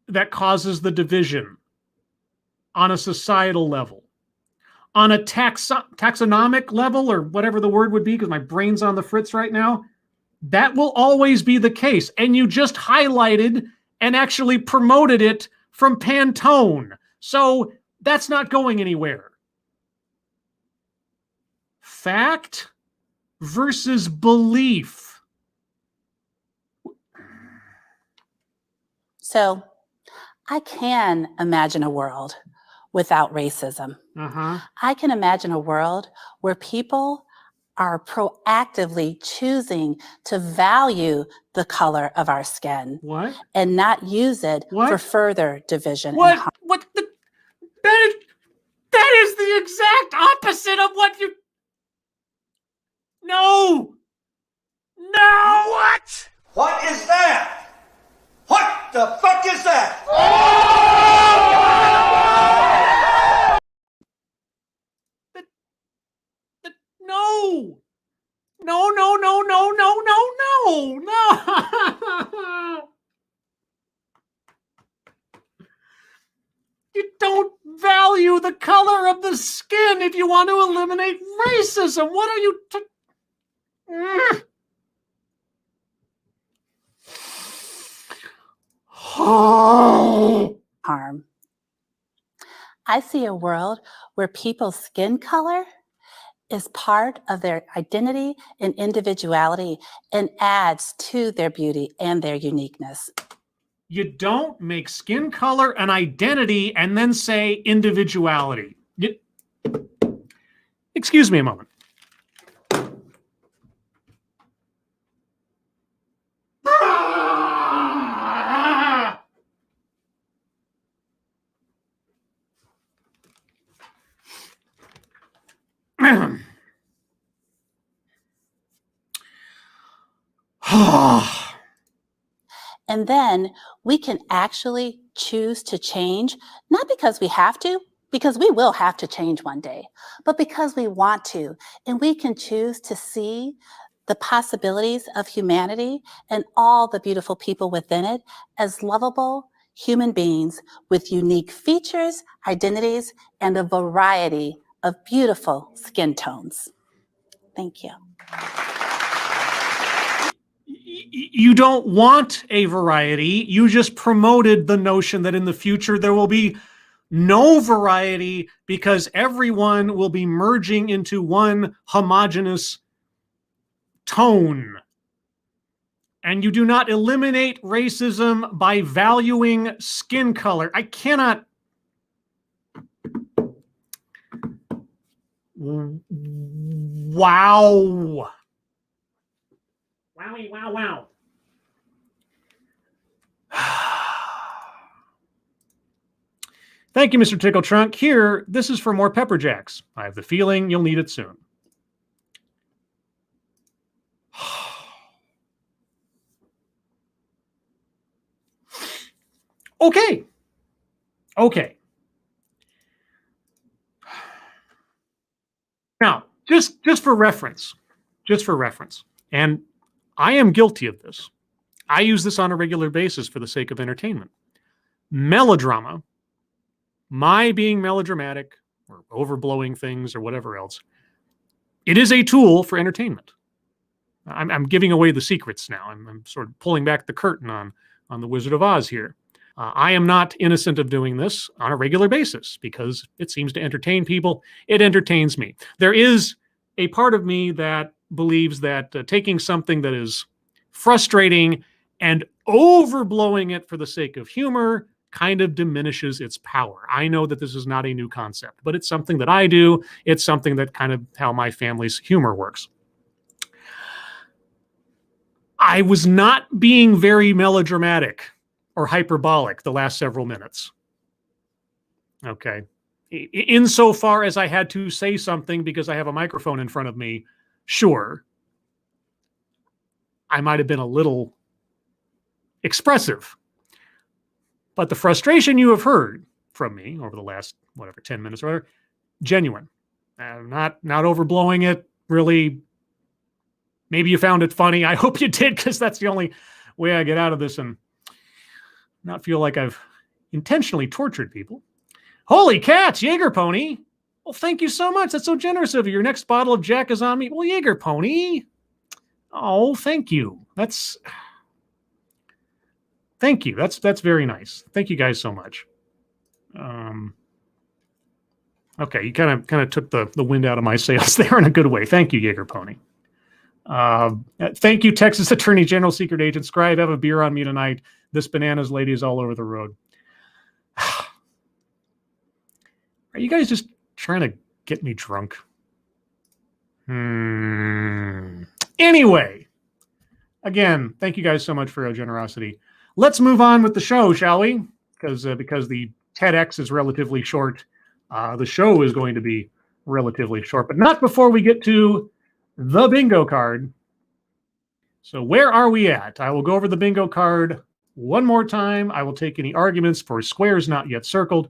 that causes the division on a societal level. On a taxonomic level, or whatever the word would be, because my brain's on the fritz right now, that will always be the case. And you just highlighted and actually promoted it from Pantone. So that's not going anywhere. Fact versus belief. So I can imagine a world without racism. I can imagine a world where people are proactively choosing to value the color of our skin. What? And not use it What? for further division. What? That is the exact opposite of what you... No! No! What? What is that? What the fuck is that? No! No, no, no, no, no, no, no, no! You don't value the color of the skin if you want to eliminate racism. What are you... harm. I see a world where people's skin color is part of their identity and individuality and adds to their beauty and their uniqueness. You don't make skin color an identity and then say individuality. Excuse me a moment. And then we can actually choose to change, not because we have to, because we will have to change one day, but because we want to. And we can choose to see the possibilities of humanity and all the beautiful people within it as lovable human beings with unique features, identities, and a variety of beautiful skin tones. Thank you. You don't want a variety. You just promoted the notion that in the future there will be no variety because everyone will be merging into one homogeneous tone. And you do not eliminate racism by valuing skin color. I cannot... Wow. Wowie, wow, wow. Thank you, Mr. Tickle Trunk. Here, this is for more pepper jacks. I have the feeling you'll need it soon. Okay. Okay. Now, just for reference, and I am guilty of this. I use this on a regular basis for the sake of entertainment. Melodrama, my being melodramatic or overblowing things or whatever else, it is a tool for entertainment. I'm giving away the secrets now. I'm sort of pulling back the curtain on the Wizard of Oz here. I am not innocent of doing this on a regular basis because it seems to entertain people. It entertains me. There is a part of me that believes that taking something that is frustrating and overblowing it for the sake of humor kind of diminishes its power. I know that this is not a new concept, but it's something that I do. It's something that kind of how my family's humor works. I was not being very melodramatic or hyperbolic the last several minutes. Okay. Insofar as I had to say something because I have a microphone in front of me, sure, I might have been a little expressive. But the frustration you have heard from me over the last, 10 minutes or whatever, genuine. Not overblowing it, really. Maybe you found it funny. I hope you did, because that's the only way I get out of this and not feel like I've intentionally tortured people. Holy cats, Jaeger Pony. Well, thank you so much. That's so generous of you. Your next bottle of Jack is on me. Well, Jaeger Pony. Oh, thank you. Thank you. That's very nice. Thank you guys so much. Okay, you kind of took the wind out of my sails there in a good way. Thank you, Jaeger Pony. Thank you, Texas Attorney General Secret Agent Scribe. Have a beer on me tonight. This bananas lady is all over the road. Are you guys just trying to get me drunk? Anyway, again, thank you guys so much for your generosity. Let's move on with the show, shall we? Because the TEDx is relatively short. The show is going to be relatively short, but not before we get to the bingo card. So where are we at? I will go over the bingo card one more time. I will take any arguments for squares not yet circled.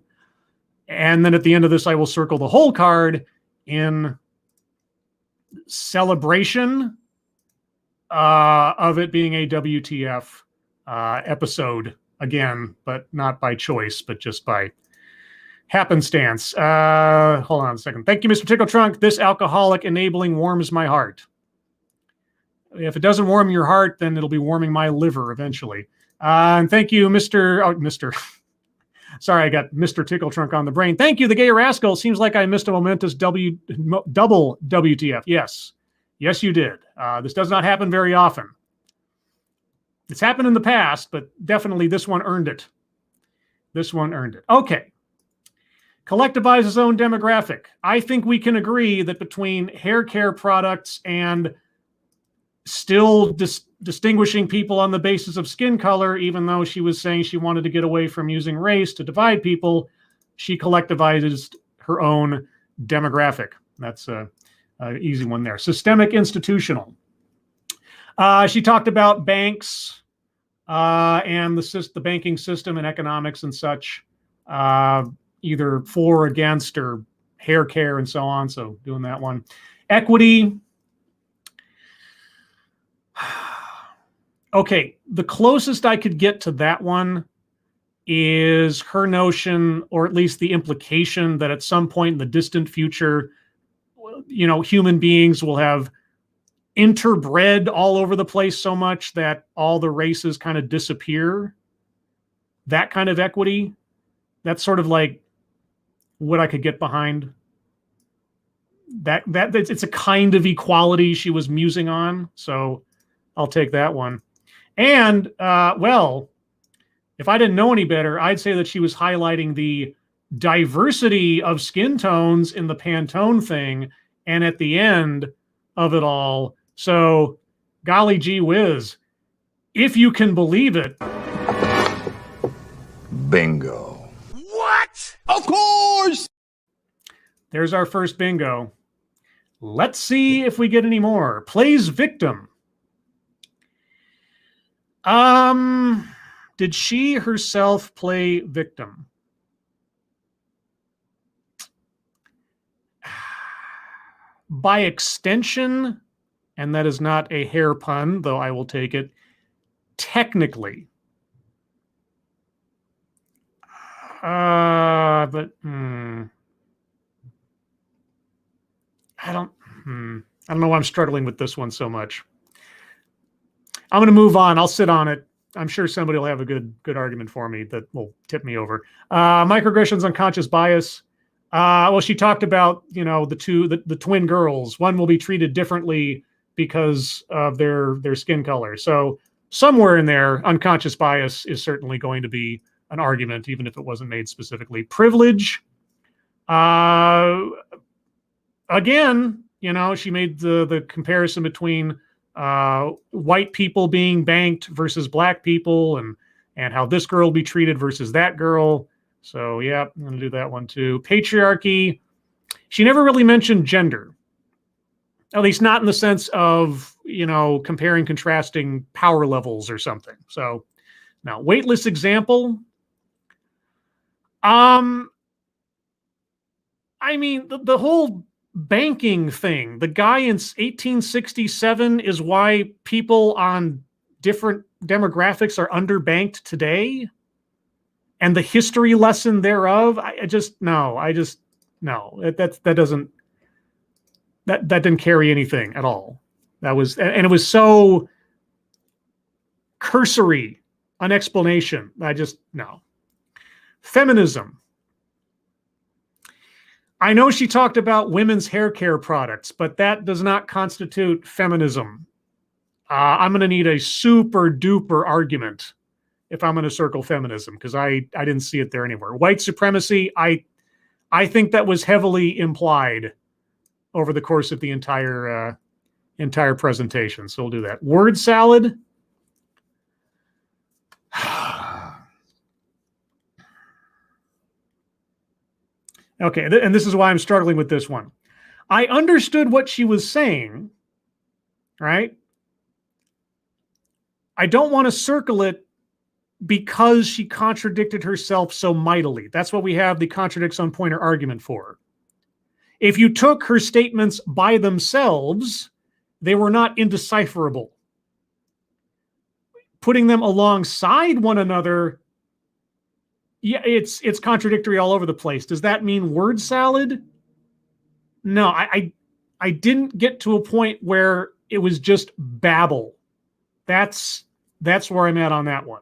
And then at the end of this, I will circle the whole card in celebration of it being a WTF episode again, but not by choice, but just by happenstance. Hold on a second. Thank you, Mr. Tickle Trunk. This alcoholic enabling warms my heart. If it doesn't warm your heart, then it'll be warming my liver eventually. And thank you, Mr. Sorry, I got Mr. Tickle Trunk on the brain. Thank you, the Gay Rascal. Seems like I missed a momentous double WTF. Yes, you did. This does not happen very often. It's happened in the past, but definitely this one earned it. Okay. Collectivize his own demographic. I think we can agree that between hair care products and still distinguishing people on the basis of skin color, even though she was saying she wanted to get away from using race to divide people, she collectivizes her own demographic. That's an easy one there. Systemic institutional. She talked about banks and the banking system and economics and such, either for or against or hair care and so on. So doing that one. Equity. Okay, the closest I could get to that one is her notion, or at least the implication, that at some point in the distant future, human beings will have interbred all over the place so much that all the races kind of disappear. That kind of equity. That's sort of like what I could get behind. That it's a kind of equality she was musing on. So I'll take that one. And, well, if I didn't know any better, I'd say that she was highlighting the diversity of skin tones in the Pantone thing and at the end of it all. So, golly gee whiz, if you can believe it. Bingo. What? Of course! There's our first bingo. Let's see if we get any more. Plays victim. Did she herself play victim? By extension, and that is not a hair pun, though I will take it, technically. I don't know why I'm struggling with this one so much. I'm going to move on. I'll sit on it. I'm sure somebody will have a good argument for me that will tip me over. Microaggressions, unconscious bias. Well, she talked about, the twin girls. One will be treated differently because of their skin color. So somewhere in there, unconscious bias is certainly going to be an argument, even if it wasn't made specifically. Privilege. Again, she made the comparison between white people being banked versus black people, and how this girl will be treated versus that girl. So yeah, I'm going to do that one too. Patriarchy. She never really mentioned gender, at least not in the sense of, comparing, contrasting power levels or something. So now, weightless example. I mean, the whole banking thing, the guy in 1867 is why people on different demographics are underbanked today, and the history lesson thereof. That didn't carry anything at all. And it was so cursory an explanation. No. Feminism. I know she talked about women's hair care products, but that does not constitute feminism. I'm going to need a super duper argument if I'm going to circle feminism, because I didn't see it there anywhere. White supremacy, I think that was heavily implied over the course of the entire presentation. So we'll do that. Word salad. Okay, and this is why I'm struggling with this one. I understood what she was saying, right? I don't want to circle it because she contradicted herself so mightily. That's what we have the contradicts on pointer argument for. If you took her statements by themselves, they were not indecipherable. Putting them alongside one another, yeah, it's contradictory all over the place. Does that mean word salad? No, I didn't get to a point where it was just babble. That's where I'm at on that one.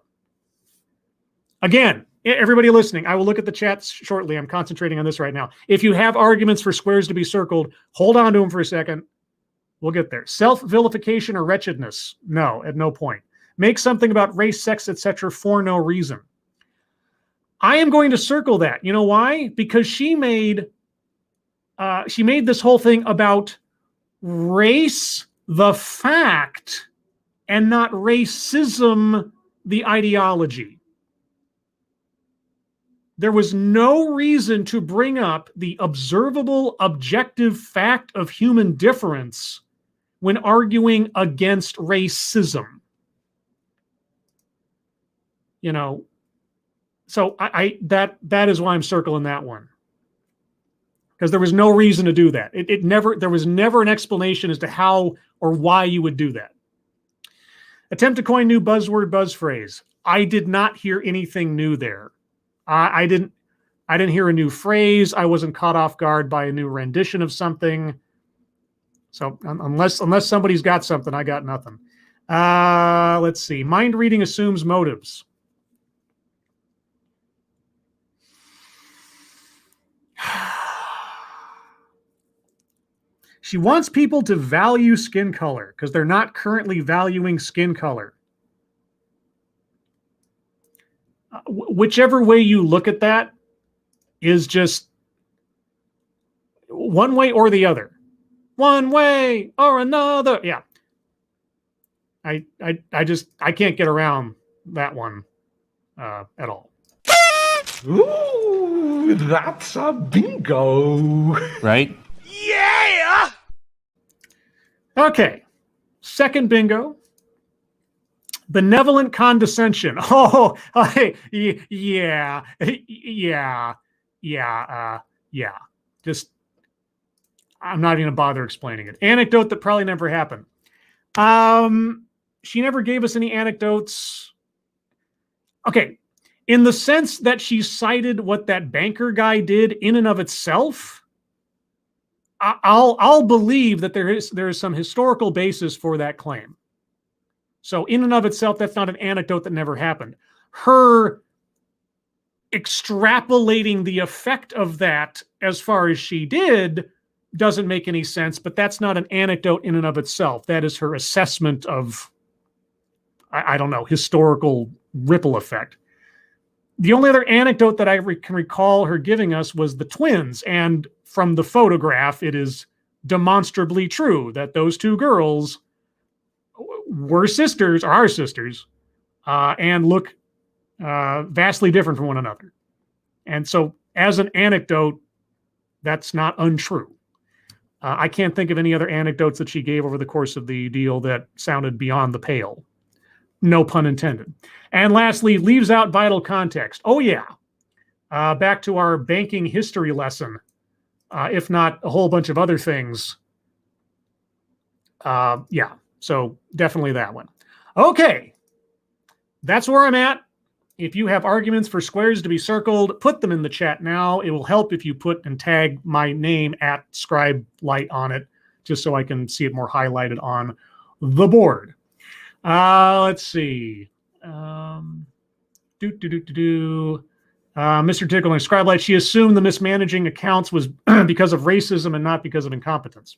Again, everybody listening, I will look at the chats shortly. I'm concentrating on this right now. If you have arguments for squares to be circled, hold on to them for a second. We'll get there. Self-vilification or wretchedness? No, at no point. Make something about race, sex, etc. for no reason. I am going to circle that. You know why? Because she made this whole thing about race, the fact, and not racism, the ideology. There was no reason to bring up the observable, objective fact of human difference when arguing against racism. So that is why I'm circling that one. Because there was no reason to do that. There was never an explanation as to how or why you would do that. Attempt to coin new buzzword, buzz phrase. I did not hear anything new there. I didn't hear a new phrase. I wasn't caught off guard by a new rendition of something. So unless somebody's got something, I got nothing. Let's see. Mind reading assumes motives. She wants people to value skin color because they're not currently valuing skin color. Whichever way you look at that is just one way or the other. One way or another. Yeah. I can't get around that one at all. Ooh, that's a bingo. Right? Yeah! Okay. Second bingo. Benevolent condescension. Oh, yeah. Just, I'm not even going to bother explaining it. Anecdote that probably never happened. She never gave us any anecdotes. Okay. In the sense that she cited what that banker guy did in and of itself, I'll believe that there is some historical basis for that claim. So in and of itself, that's not an anecdote that never happened. Her extrapolating the effect of that as far as she did doesn't make any sense, but that's not an anecdote in and of itself. That is her assessment of, I don't know, historical ripple effect. The only other anecdote that I can recall her giving us was the twins. And from the photograph, it is demonstrably true that those two girls were sisters, or are sisters, and look vastly different from one another. And so, as an anecdote, that's not untrue. I can't think of any other anecdotes that she gave over the course of the deal that sounded beyond the pale. No pun intended. And lastly, leaves out vital context. Oh, yeah. Back to our banking history lesson, if not a whole bunch of other things. Yeah, so definitely that one. Okay, that's where I'm at. If you have arguments for squares to be circled, put them in the chat now. It will help if you put and tag my name at Scribe Light on it, just so I can see it more highlighted on the board. Let's see. Mr. Tickling, Scribe Light, she assumed the mismanaging accounts was because of racism and not because of incompetence.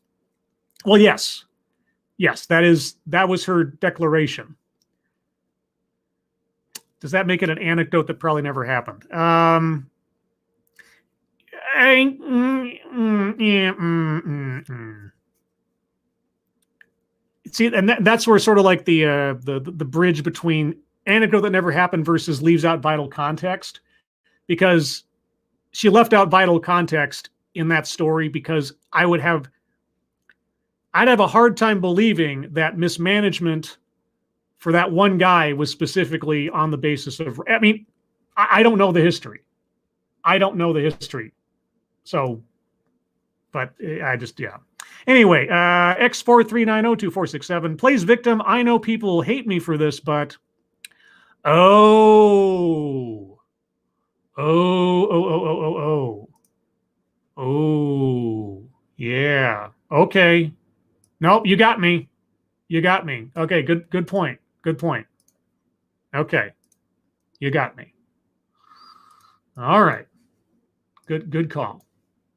Well, yes. Yes, that was her declaration. Does that make it an anecdote that probably never happened? See, and that's where sort of like the bridge between anecdote that never happened versus leaves out vital context, because she left out vital context in that story, because I'd have a hard time believing that mismanagement for that one guy was specifically on the basis of, I mean, I don't know the history. I don't know the history. So, but I just, yeah. Anyway, X4390247 plays victim. I know people hate me for this, but oh, yeah. Okay. Nope, you got me. You got me. Okay, good point. Good point. Okay. You got me. All right. Good call.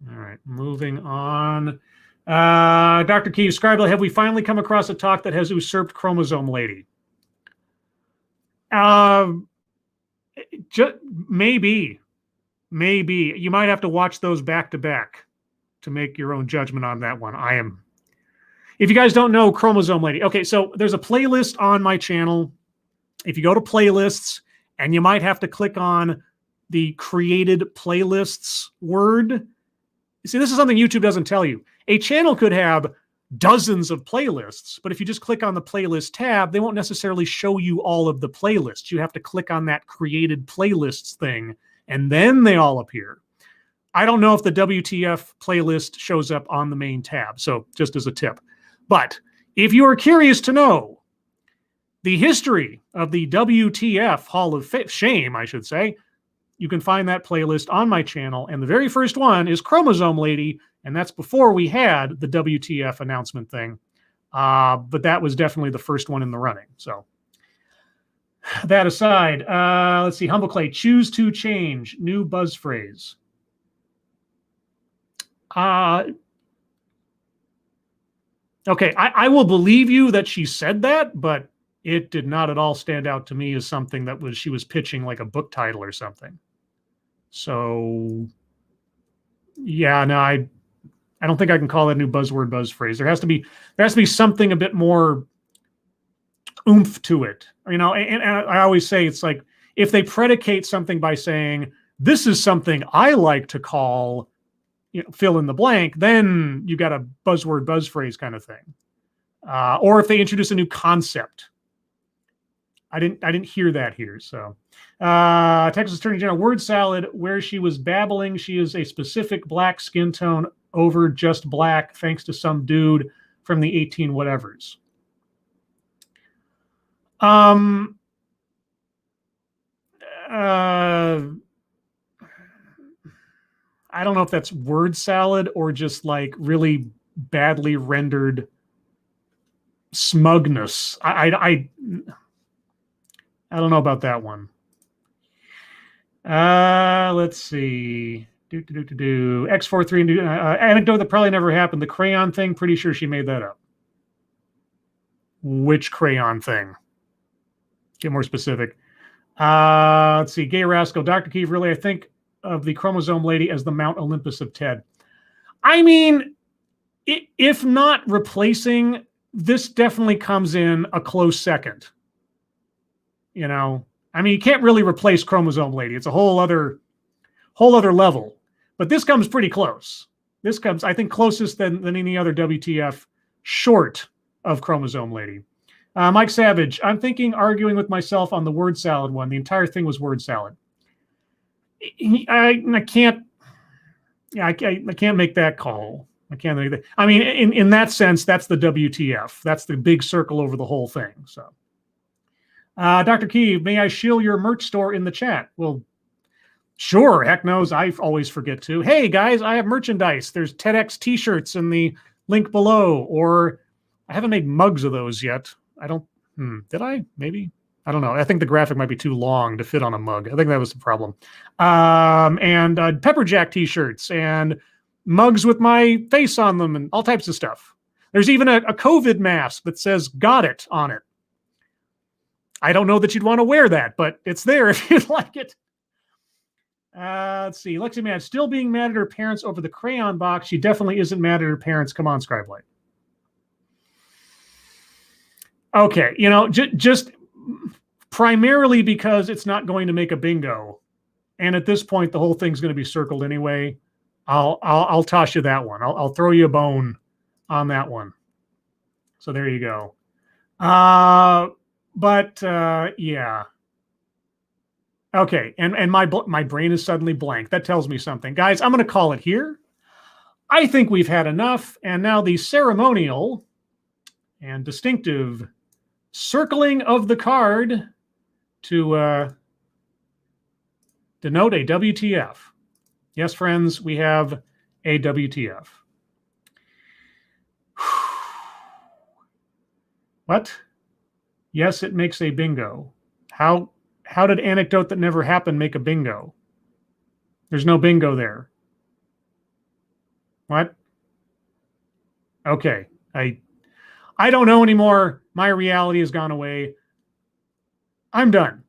All right, moving on. Dr. Key, Scribe, have we finally come across a talk that has usurped chromosome lady? Maybe. You might have to watch those back to back to make your own judgment on that one. If you guys don't know Chromosome Lady, okay, so there's a playlist on my channel. If you go to playlists, and you might have to click on the created playlists word. You see, this is something YouTube doesn't tell you. A channel could have dozens of playlists, but if you just click on the playlist tab, they won't necessarily show you all of the playlists. You have to click on that created playlists thing, and then they all appear. I don't know if the WTF playlist shows up on the main tab, so just as a tip. But if you are curious to know the history of the WTF Hall of Shame, I should say, you can find that playlist on my channel. And the very first one is Chromosome Lady, and that's before we had the WTF announcement thing. But that was definitely the first one in the running. So that aside, let's see. Humble Clay, choose to change. New buzz phrase. Okay, I will believe you that she said that, but it did not at all stand out to me as something that she was pitching like a book title or something. So, yeah, no, I don't think I can call that a new buzzword buzz phrase. There has to be something a bit more oomph to it, you know. And I always say it's like if they predicate something by saying this is something I like to call, you know, fill in the blank, then you got a buzzword buzz phrase kind of thing. Or if they introduce a new concept. I didn't hear that here. So Texas Attorney General, word salad, where she was babbling she is a specific black skin tone over just black, thanks to some dude from the 18 whatevers. I don't know if that's word salad or just like really badly rendered smugness. I don't know about that one. Let's see. X43 anecdote that probably never happened. The crayon thing, pretty sure she made that up. Which crayon thing? Get more specific. Let's see. Gay Rascal, Dr. Keefe, really, I think of the Chromosome Lady as the Mount Olympus of TED. I mean, if not replacing this definitely comes in a close second. You know, I mean, you can't really replace Chromosome Lady. It's a whole other level. But this comes pretty close. This comes, I think, closest than any other WTF short of Chromosome Lady. Mike Savage, I'm thinking arguing with myself on the word salad one. The entire thing was word salad. I can't. Yeah, I can't make that call. I can't make that. I mean, in that sense, that's the WTF. That's the big circle over the whole thing. So, Dr. Key, may I shill your merch store in the chat? Well, sure. Heck knows. I always forget to. Hey, guys, I have merchandise. There's TEDx t-shirts in the link below. Or I haven't made mugs of those yet. I don't. Did I? Maybe. I don't know. I think the graphic might be too long to fit on a mug. I think that was the problem. And Pepper Jack t-shirts and mugs with my face on them and all types of stuff. There's even a COVID mask that says "Got it" on it. I don't know that you'd want to wear that, but it's there if you'd like it. Let's see. Lexi Man, still being mad at her parents over the crayon box. She definitely isn't mad at her parents. Come on, Scribelight. Okay, you know, just primarily because it's not going to make a bingo, and at this point the whole thing's going to be circled anyway. I'll toss you that one. I'll throw you a bone on that one. So there you go. Yeah. Okay, and my brain is suddenly blank. That tells me something, guys. I'm going to call it here. I think we've had enough, and now the ceremonial and distinctive circling of the card to denote a WTF. Yes, friends, we have a WTF. What? Yes, it makes a bingo. How did anecdote that never happened make a bingo? There's no bingo there. What? Okay. I don't know anymore. My reality has gone away. I'm done.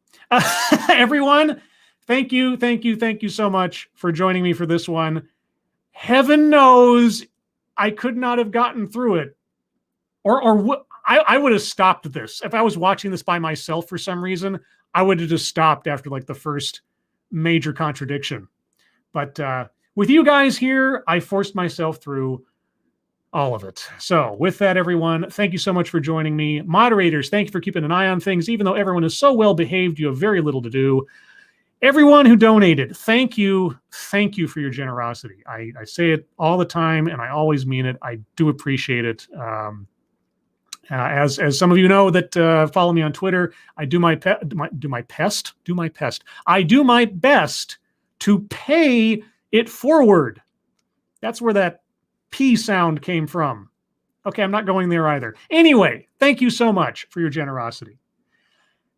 Everyone, thank you so much for joining me for this one. Heaven knows I could not have gotten through it. I would have stopped this. If I was watching this by myself for some reason, I would have just stopped after like the first major contradiction. But with you guys here, I forced myself through all of it. So with that, everyone, thank you so much for joining me. Moderators, thank you for keeping an eye on things. Even though everyone is so well behaved, you have very little to do. Everyone who donated, thank you for your generosity. I say it all the time, and I always mean it. I do appreciate it. As some of you know that follow me on Twitter, I do my best to pay it forward. That's where that P sound came from. Okay, I'm not going there either. Anyway, thank you so much for your generosity.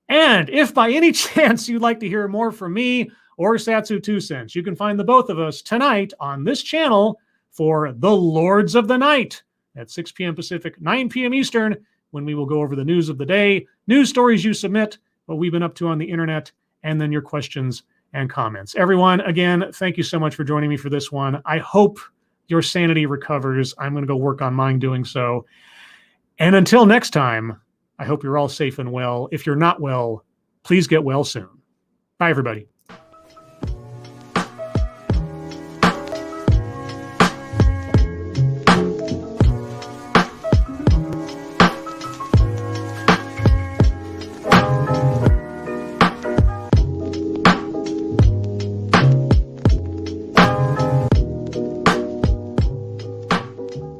And if by any chance you'd like to hear more from me or Satsu 2 Cents, you can find the both of us tonight on this channel for The Lords of the Night at 6 p.m. Pacific, 9 p.m. Eastern, when we will go over the news of the day, news stories you submit, what we've been up to on the internet, and then your questions and comments. Everyone, again, thank you so much for joining me for this one. I hope your sanity recovers. I'm going to go work on mine doing so. And until next time, I hope you're all safe and well. If you're not well, please get well soon. Bye, everybody.